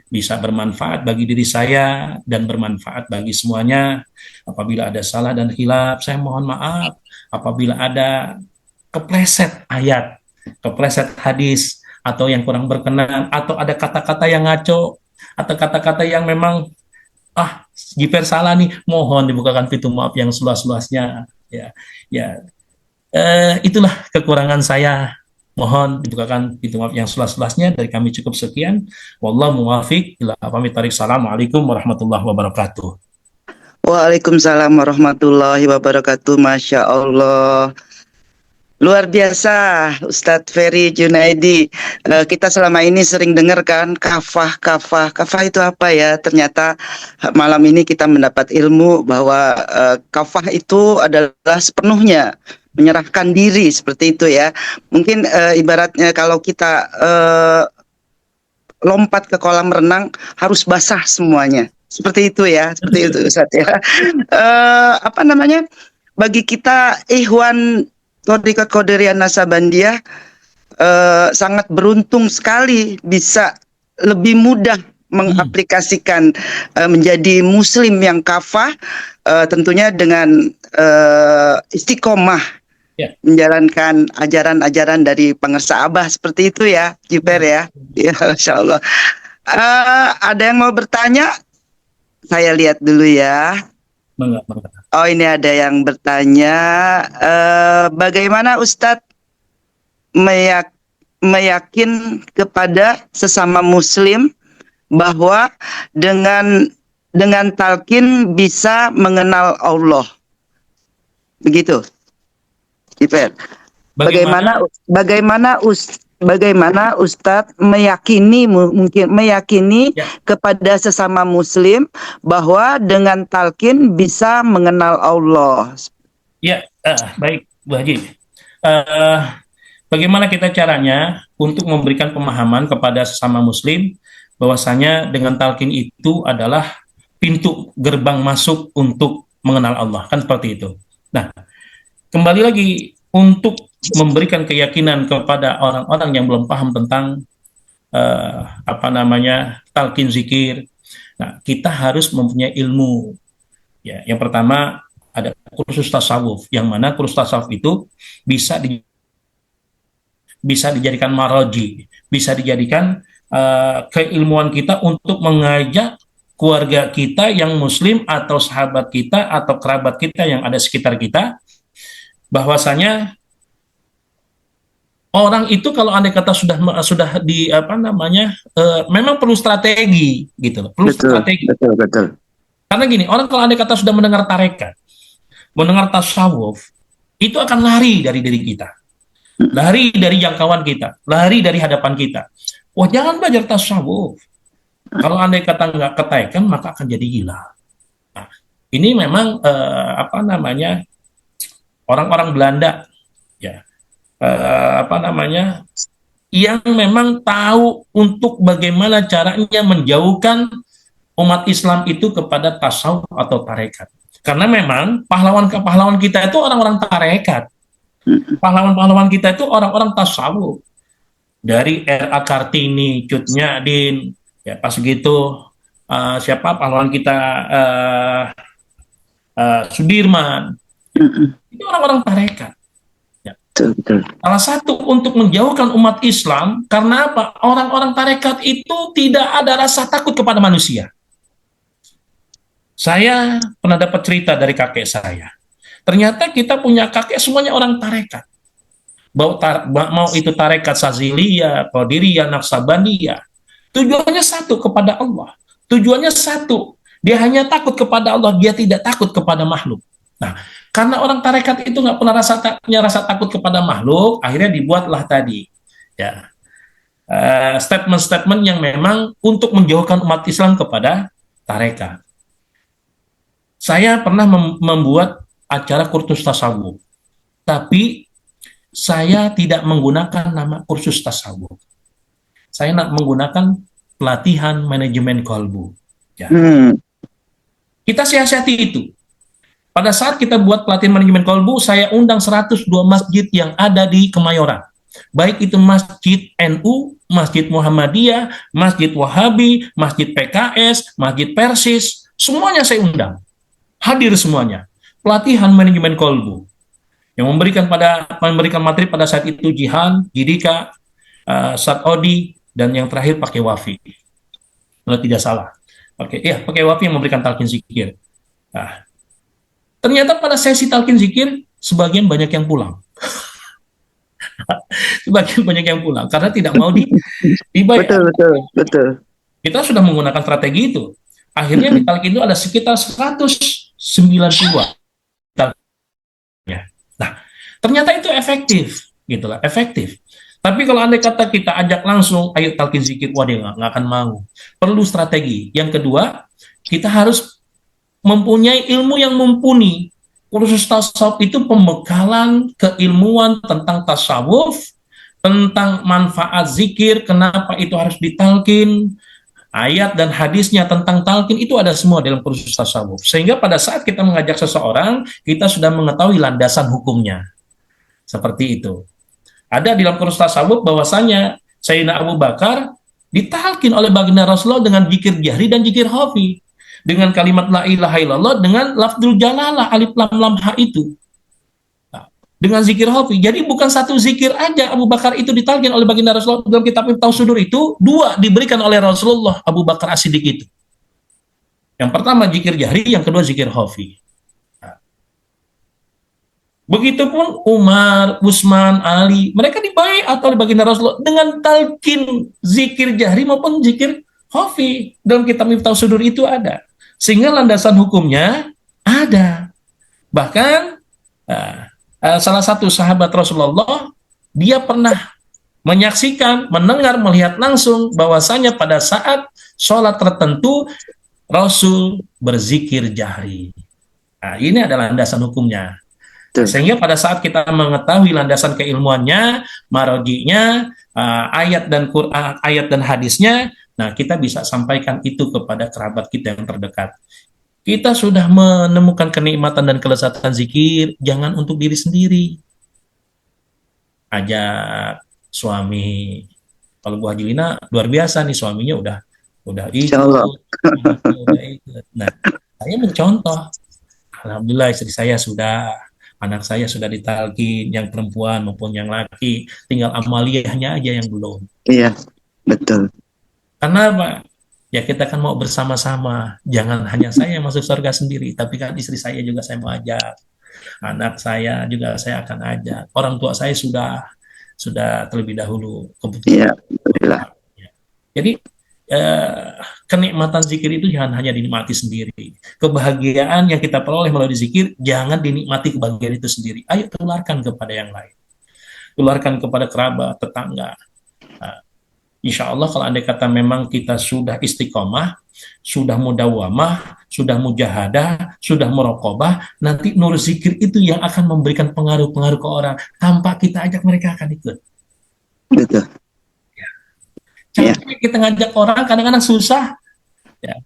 bisa bermanfaat bagi diri saya dan bermanfaat bagi semuanya. Apabila ada salah dan khilaf, saya mohon maaf. Apabila ada kepleset ayat, kepleset hadis, atau yang kurang berkenan, atau ada kata-kata yang ngaco, atau kata-kata yang memang Jiper salah nih, mohon dibukakan pintu maaf yang seluas-luasnya. Itulah kekurangan saya. Mohon dibukakan pintu maaf yang seluas-luasnya. Dari kami cukup sekian. Wallahu muwafiq ila aqwamit thoriq. Assalamualaikum warahmatullahi wabarakatuh. Waalaikumsalam warahmatullahi wabarakatuh. Masya Allah. Luar biasa Ustadz Ferry Junaidi. Kita selama ini sering dengar kan kafah itu apa ya? Ternyata malam ini kita mendapat ilmu bahwa kafah itu adalah sepenuhnya menyerahkan diri, seperti itu ya. Mungkin ibaratnya kalau kita lompat ke kolam renang harus basah semuanya. Seperti itu ya, seperti itu Ustadz ya. Bagi kita Ikhwan Thariqat Qadiriyah Naksabandiyah sangat beruntung sekali bisa lebih mudah mengaplikasikan menjadi muslim yang kafah, tentunya dengan istiqomah menjalankan ajaran-ajaran dari pengersa Abah, seperti itu ya Jiper ya. Ya Masya Allah. Ada yang mau bertanya? Saya lihat dulu ya. Oh, ini ada yang bertanya, bagaimana Ustadz meyakin kepada sesama muslim bahwa dengan talqin bisa mengenal Allah? Begitu. Jiper. Bagaimana Ustadz meyakini kepada sesama muslim bahwa dengan talqin bisa mengenal Allah? Ya, baik Bu Haji. Bagaimana kita caranya untuk memberikan pemahaman kepada sesama muslim bahwasanya dengan talqin itu adalah pintu gerbang masuk untuk mengenal Allah, kan seperti itu. Nah, kembali lagi untuk memberikan keyakinan kepada orang-orang yang belum paham tentang talqin zikir. Nah, kita harus mempunyai ilmu. Ya, yang pertama ada kursus tasawuf, yang mana kursus tasawuf itu bisa dijadikan maroji, bisa dijadikan keilmuan kita untuk mengajak keluarga kita yang muslim atau sahabat kita atau kerabat kita yang ada sekitar kita, bahwasanya orang itu kalau andai kata sudah memang perlu strategi gitu loh, strategi. Betul. Karena gini, orang kalau andai kata sudah mendengar tarekat, mendengar tasawuf, itu akan lari dari diri kita, lari dari jangkauan kita, lari dari hadapan kita. Wah, jangan belajar tasawuf. Kalau andai kata nggak keteken, maka akan jadi gila. Nah, ini memang apa namanya, orang-orang Belanda, ya, apa namanya, yang memang tahu untuk bagaimana caranya menjauhkan umat Islam itu kepada tasawuf atau tarekat. Karena memang pahlawan-pahlawan kita itu orang-orang tarekat. Pahlawan-pahlawan kita itu orang-orang tasawuf. Dari R.A. Kartini, Cut Nyadin, ya pas gitu, siapa pahlawan kita, Sudirman, itu orang-orang tarekat. Ya. Betul. Salah satu untuk menjauhkan umat Islam, karena apa? Orang-orang tarekat itu tidak ada rasa takut kepada manusia. Saya pernah dapat cerita dari kakek saya. Ternyata kita punya kakek semuanya orang tarekat. Mau itu tarekat Saziliyah, Qadiriyah, Naqsabandiyah. Tujuannya satu, kepada Allah. Tujuannya satu. Dia hanya takut kepada Allah, dia tidak takut kepada makhluk. Nah, karena orang tarekat itu nggak pernah punya rasa takut kepada makhluk, akhirnya dibuatlah tadi, ya, statement-statement yang memang untuk menjauhkan umat Islam kepada tarekat. Saya pernah membuat acara kursus tasawuf, tapi saya tidak menggunakan nama kursus tasawuf. Saya menggunakan pelatihan manajemen kolbu. Ya. Kita siasati itu. Pada saat kita buat pelatihan manajemen kolbu, saya undang 102 masjid yang ada di Kemayoran. Baik itu masjid NU, masjid Muhammadiyah, masjid Wahabi, masjid PKS, masjid Persis, semuanya saya undang. Hadir semuanya. Pelatihan manajemen kolbu. Yang memberikan materi pada saat itu Jihan, Jidika, Sat Odi, dan yang terakhir pakai Wafi. Kalau tidak salah. Pakai Wafi yang memberikan talqin zikir. Nah, ternyata pada sesi talqin zikir, sebagian banyak yang pulang. Sebagian banyak yang pulang, karena tidak mau dibayar. Betul. Kita sudah menggunakan strategi itu. Akhirnya di talqin itu ada sekitar 192. Nah, ternyata itu efektif, gitulah, efektif. Tapi kalau andai kata kita ajak langsung, ayo talqin zikir, wah dia nggak akan mau. Perlu strategi. Yang kedua, kita harus mempunyai ilmu yang mumpuni. Kursus tasawuf itu pembekalan keilmuan tentang tasawuf, tentang manfaat zikir, kenapa itu harus ditalqin, ayat dan hadisnya tentang talqin itu ada semua dalam kursus tasawuf. Sehingga pada saat kita mengajak seseorang, kita sudah mengetahui landasan hukumnya. Seperti itu. Ada di dalam kursus tasawuf bahwasanya Sayyidina Abu Bakar ditalqin oleh baginda Rasulullah dengan zikir jahri dan zikir khafi. Dengan kalimat la ilaha illallah, dengan lafzul jalalah, alif lam lam ha itu. Nah, dengan zikir khafi. Jadi bukan satu zikir aja Abu Bakar itu ditalqin oleh baginda Rasulullah. Dalam kitab Miftahus Sudur itu, 2 diberikan oleh Rasulullah Abu Bakar As-Siddiq itu. Yang pertama zikir jahri, yang kedua zikir khafi. Nah, begitupun Umar, Utsman, Ali, mereka dibaiat oleh baginda Rasulullah dengan talqin zikir jahri maupun zikir khafi. Dalam kitab Miftahus Sudur itu ada. Sehingga landasan hukumnya ada. Bahkan salah satu sahabat Rasulullah, dia pernah menyaksikan, mendengar, melihat langsung bahwasanya pada saat sholat tertentu Rasul berzikir jahri. Nah, ini adalah landasan hukumnya. Sehingga pada saat kita mengetahui landasan keilmuannya, marji'nya, ayat dan Quran, ayat dan hadisnya, nah kita bisa sampaikan itu kepada kerabat kita yang terdekat. Kita sudah menemukan kenikmatan dan kelezatan zikir, jangan untuk diri sendiri. Ajak suami. Kalau Bu Haji Lina luar biasa nih, suaminya udah ikut. Nah, saya mencontoh. Alhamdulillah istri saya sudah, anak saya sudah ditalqin, yang perempuan maupun yang laki, tinggal amaliyahnya aja yang belum. Iya, betul. Karena apa? Ya kita kan mau bersama-sama. Jangan hanya saya yang masuk surga sendiri, tapi kan istri saya juga saya mau ajak. Anak saya juga saya akan ajak. Orang tua saya sudah terlebih dahulu kebetulan. Iya, alhamdulillah. Jadi Kenikmatan zikir itu jangan hanya dinikmati sendiri. Kebahagiaan yang kita peroleh melalui zikir, jangan dinikmati kebahagiaan itu sendiri. Ayo tularkan kepada yang lain. Tularkan kepada kerabat, tetangga. Nah, insya Allah kalau andai kata memang kita sudah istiqomah, sudah mudawamah, sudah mujahadah, sudah merokobah, nanti nur zikir itu yang akan memberikan pengaruh-pengaruh ke orang. Tanpa kita ajak, mereka akan ikut. Betul. Capek kita ngajak orang, kadang-kadang susah. Ya.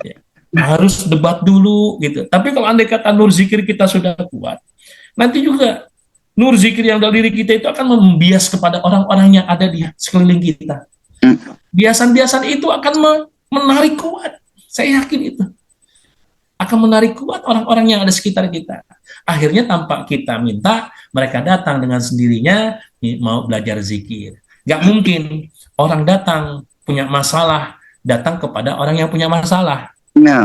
Ya. Harus debat dulu gitu. Tapi kalau andai kata nur zikir kita sudah kuat, nanti juga nur zikir yang dalam diri kita itu akan membias kepada orang-orang yang ada di sekeliling kita. Biasan-biasan itu akan menarik kuat. Saya yakin itu. Akan menarik kuat orang-orang yang ada sekitar kita. Akhirnya tanpa kita minta, mereka datang dengan sendirinya mau belajar zikir. Gak mungkin orang datang punya masalah, datang kepada orang yang punya masalah. Nah,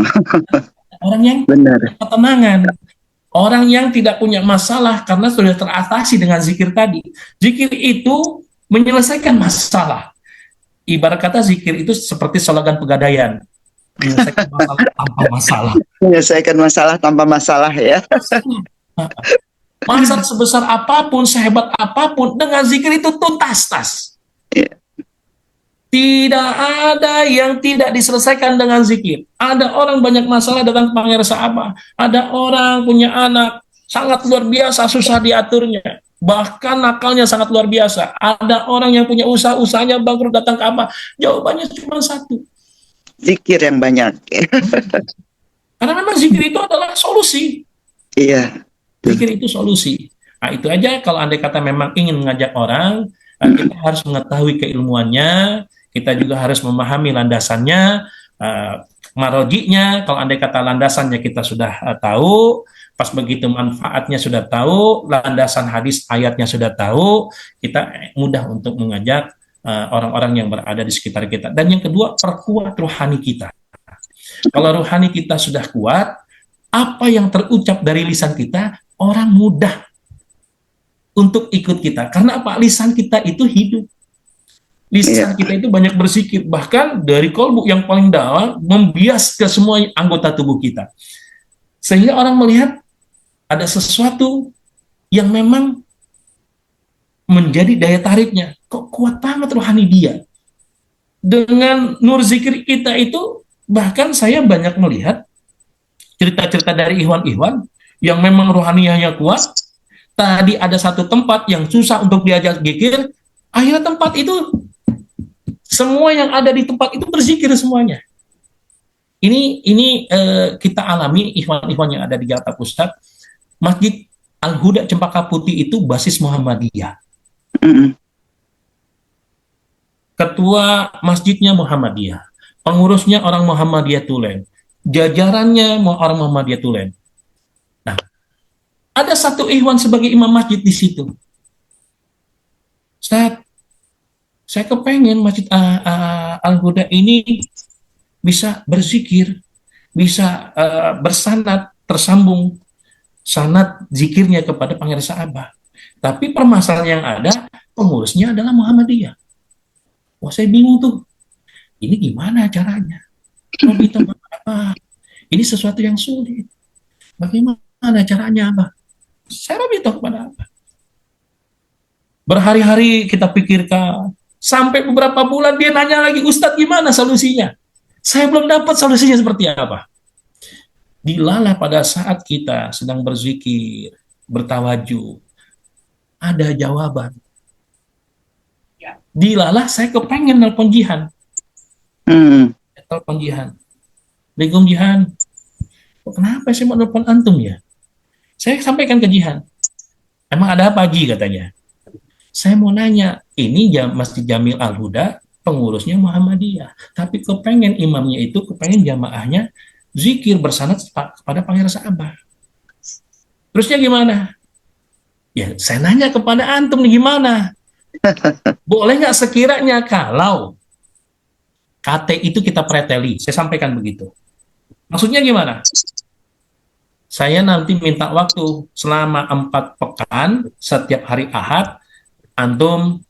Orang yang benar. ketenangan. Orang yang tidak punya masalah karena sudah teratasi dengan zikir tadi. Zikir itu menyelesaikan masalah. Ibarat kata zikir itu seperti slogan pegadaian. Menyelesaikan masalah tanpa masalah. Menyelesaikan masalah tanpa masalah ya. Masalah sebesar apapun, sehebat apapun, dengan zikir itu tuntas. Iya. Tidak ada yang tidak diselesaikan dengan zikir. Ada orang banyak masalah datang ke Pangeran Saabah. Ada orang punya anak sangat luar biasa, susah diaturnya. Bahkan nakalnya sangat luar biasa. Ada orang yang punya usahanya bangkrut, datang ke Abah. Jawabannya cuma satu. Zikir yang banyak. Karena memang zikir itu adalah solusi. Iya. Zikir itu solusi. Nah, itu aja kalau andai kata memang ingin mengajak orang, kita harus mengetahui keilmuannya, kita juga harus memahami landasannya, marojinya. Kalau andai kata landasannya kita sudah tahu, pas begitu manfaatnya sudah tahu, landasan hadis ayatnya sudah tahu, kita mudah untuk mengajak orang-orang yang berada di sekitar kita. Dan yang kedua, perkuat rohani kita. Kalau rohani kita sudah kuat, apa yang terucap dari lisan kita, orang mudah untuk ikut kita. Karena apa? Lisan kita itu hidup. Lisan kita itu banyak berzikir. Bahkan dari kolbu yang paling dalam, membias ke semua anggota tubuh kita. Sehingga orang melihat ada sesuatu yang memang menjadi daya tariknya. Kok kuat banget rohani dia. Dengan nur zikir kita itu, bahkan saya banyak melihat cerita-cerita dari ikhwan-ikhwan yang memang rohaniahnya kuat. Tadi ada satu tempat yang susah untuk diajak zikir, akhirnya tempat itu semua yang ada di tempat itu berzikir semuanya. Ini kita alami ikhwan-ikhwan yang ada di Jakarta Pusat. Masjid Al-Huda Cempaka Putih itu basis Muhammadiyah. Ketua masjidnya Muhammadiyah, pengurusnya orang Muhammadiyah Tulen, jajarannya orang Muhammadiyah Tulen. Nah, ada satu ikhwan sebagai imam masjid di situ. Ustaz, saya kepengen masjid Al-Huda ini bisa berzikir, bisa bersanad, tersambung sanad zikirnya kepada Pangeran Saabah. Tapi permasalahan yang ada, pengurusnya adalah Muhammadiyah. Wah, saya bingung tuh. Ini gimana caranya? Ini sesuatu yang sulit. Bagaimana caranya, Abah? Saya minta kepada Abah. Berhari-hari kita pikirkan. Sampai beberapa bulan dia nanya lagi, Ustadz gimana solusinya? Saya belum dapat solusinya seperti apa. Dilalah pada saat kita sedang berzikir, bertawajuh, ada jawaban. Dilalah saya kepengen nelpon Jihan. Telepon Jihan. Assalamualaikum Jihan. Kenapa sih mau nelpon antum ya? Saya sampaikan ke Jihan. Emang ada apa Ji katanya? Saya mau nanya, ini Masjid Jamil Al-Huda, pengurusnya Muhammadiyah. Tapi kepengen imamnya itu, kepengen jamaahnya zikir bersanad kepada Pangeran Saabah. Terusnya gimana? Ya, saya nanya kepada antum nih gimana? Boleh nggak sekiranya kalau KT itu kita preteli? Saya sampaikan begitu. Maksudnya gimana? Saya nanti minta waktu selama 4 pekan setiap hari Ahad, antum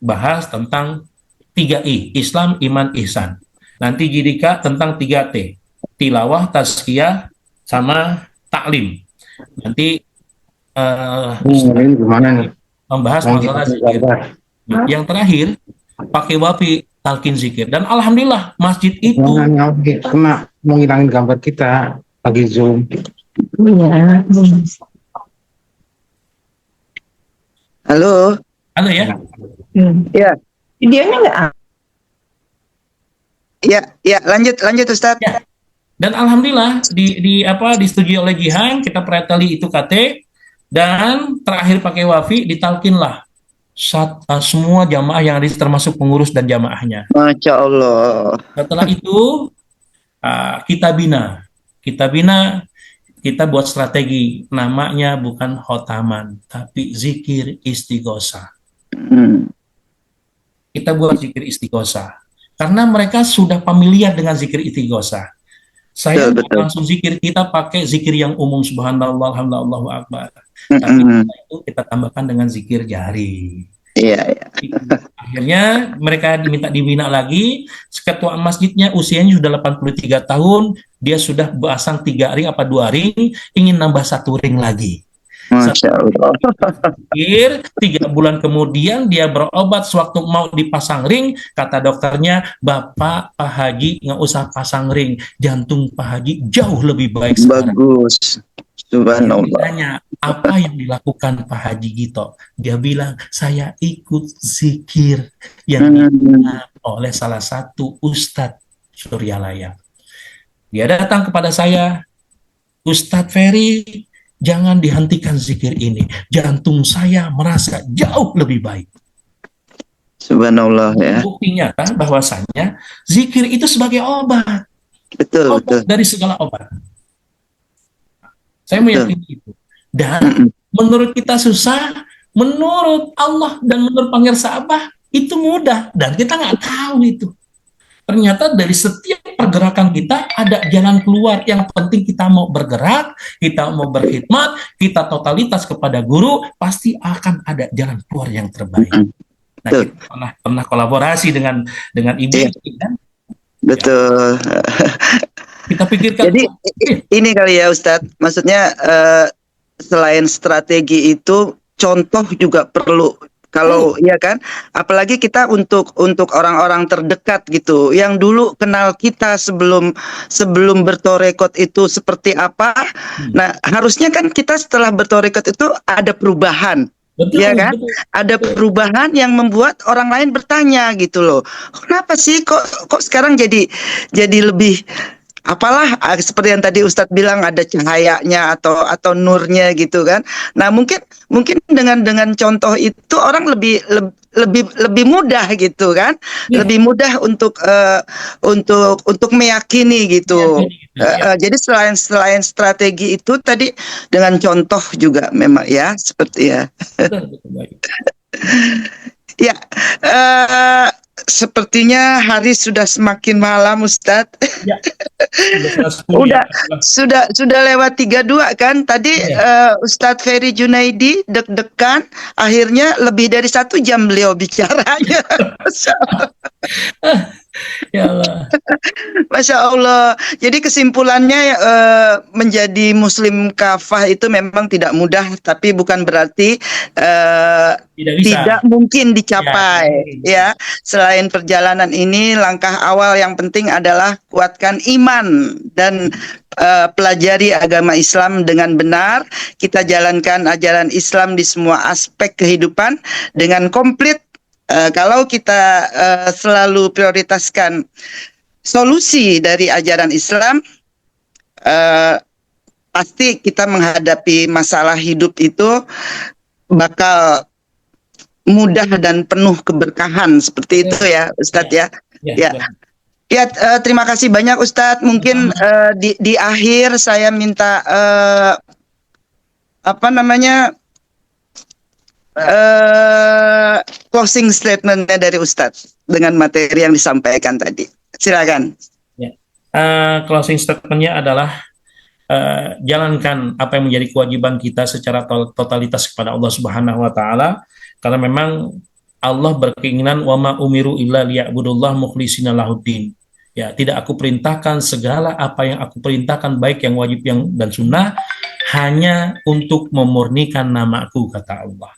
bahas tentang 3I, Islam, Iman, Ihsan. Nanti jidika tentang 3T, tilawah, tazkiyah, sama taklim. Nanti Ini gimana nih? membahas Mau masalah ngilangin zikir. gambar. Yang terakhir pakai wafi talqin zikir, dan alhamdulillah masjid itu Jangan kena mau ngilangin gambar kita lagi zoom. Iya. Halo. ada ya. Ya, Videonya nggak? ya, lanjut Ustadz. Ya. Dan alhamdulillah disetujui oleh Jihan, kita preteli itu KT, dan terakhir pakai wafi ditalkinlah semua jamaah yang ada, termasuk pengurus dan jamaahnya. Masya Allah. Setelah itu kita bina, kita buat strategi, namanya bukan khotaman, tapi zikir istighosah. Kita buat zikir istighosah karena mereka sudah familiar dengan zikir istighosah. Saya Betul. langsung zikir, kita pakai zikir yang umum, subhanallah, alhamdulillah, Allahu akbar. Tapi itu kita tambahkan dengan zikir jari. Iya. Akhirnya mereka diminta dibina lagi. Ketua masjidnya usianya sudah 83 tahun, dia sudah pasang 3 ring apa 2 ring, ingin nambah 1 ring lagi. Masya Allah. 3 bulan kemudian dia berobat, sewaktu mau dipasang ring, kata dokternya, Bapak Pak Haji nggak usah pasang ring, jantung Pak Haji jauh lebih baik sekarang. Bagus. Subhanallah. Ditanya, apa yang dilakukan Pak Haji Gito? Dia bilang, saya ikut zikir yang dilakukan oleh salah satu Ustadz Suryalaya. Dia datang kepada saya, Ustadz Ferry, jangan dihentikan zikir ini. Jantung saya merasa jauh lebih baik. Subhanallah ya. Buktinya kan bahwasanya zikir itu sebagai obat. Betul. Dari segala obat. Saya meyakini itu. Dan menurut kita susah, menurut Allah dan menurut Pangeran Saabah itu mudah. Dan kita nggak tahu itu. Ternyata dari setiap pergerakan kita ada jalan keluar. Yang penting kita mau bergerak, kita mau berkhidmat, kita totalitas kepada guru, pasti akan ada jalan keluar yang terbaik. Nah, kita pernah kolaborasi dengan Ibu, kan? Betul. Kita pikirkan. Jadi ini kali ya Ustadz, maksudnya selain strategi itu, contoh juga perlu. Kalau ya kan, apalagi kita untuk orang-orang terdekat gitu, yang dulu kenal kita sebelum bertorekot itu seperti apa. Nah, harusnya kan kita setelah bertorekot itu ada perubahan. Betul, ya kan? Betul. Ada perubahan yang membuat orang lain bertanya gitu loh. Kenapa sih kok sekarang jadi lebih apalah, seperti yang tadi Ustadz bilang, ada cahayanya atau nurnya gitu kan. Nah, mungkin dengan contoh itu orang lebih mudah gitu kan. Lebih mudah untuk meyakini gitu. Jadi selain strategi itu tadi, dengan contoh juga memang ya, seperti ya. Ya, sepertinya hari sudah semakin malam Ustadz. Ya. Sudah lewat 32 kan tadi. Ustadz Ferry Junaidi deg-degan, akhirnya lebih dari 1 jam beliau bicaranya. Ya Allah. Masya Allah. Jadi kesimpulannya, menjadi muslim kafah itu memang tidak mudah, tapi bukan berarti tidak mungkin dicapai. Ya, selain perjalanan ini, langkah awal yang penting adalah kuatkan iman dan pelajari agama Islam dengan benar. Kita jalankan ajaran Islam di semua aspek kehidupan dengan komplit. Kalau kita selalu prioritaskan solusi dari ajaran Islam, pasti kita menghadapi masalah hidup itu bakal mudah dan penuh keberkahan, seperti itu ya Ustadz ya. Ya, terima kasih banyak Ustadz. Mungkin di akhir saya minta closing statementnya dari Ustadz dengan materi yang disampaikan tadi. Silakan. Closing statementnya adalah jalankan apa yang menjadi kewajiban kita secara totalitas kepada Allah Subhanahu wa taala, karena memang Allah berkeinginan wa ma umiru illa liya'budullah mukhlishina lahuddin. Ya, tidak aku perintahkan segala apa yang aku perintahkan, baik yang wajib yang dan sunnah, hanya untuk memurnikan namaku, kata Allah.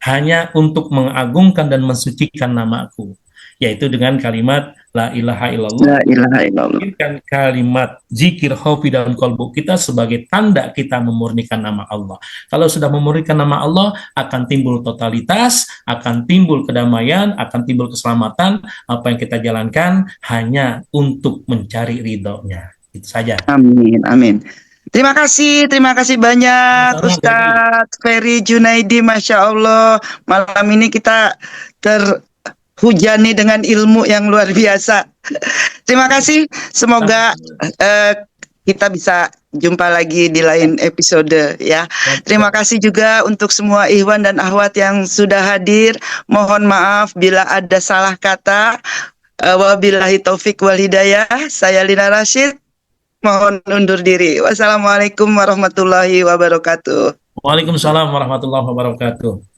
Hanya untuk mengagungkan dan mensucikan namaku, yaitu dengan kalimat la ilaha illallah. La ilaha illallah. Memurnikan kalimat zikir khafi dalam kalbu kita sebagai tanda kita memurnikan nama Allah. Kalau sudah memurnikan nama Allah, akan timbul totalitas, akan timbul kedamaian, akan timbul keselamatan. Apa yang kita jalankan hanya untuk mencari ridhonya. Itu saja. Amin, amin. Terima kasih banyak Sama-sama, Ustadz Ferry Junaidi, Masya Allah. Malam ini kita terhujani dengan ilmu yang luar biasa. Terima kasih, semoga kita bisa jumpa lagi di lain episode ya. Terima kasih juga untuk semua ikhwan dan akhwat yang sudah hadir. Mohon maaf bila ada salah kata. Wabillahi taufik wal hidayah. Saya Lina Rashid, mohon undur diri. Wassalamualaikum warahmatullahi wabarakatuh. Waalaikumsalam warahmatullahi wabarakatuh.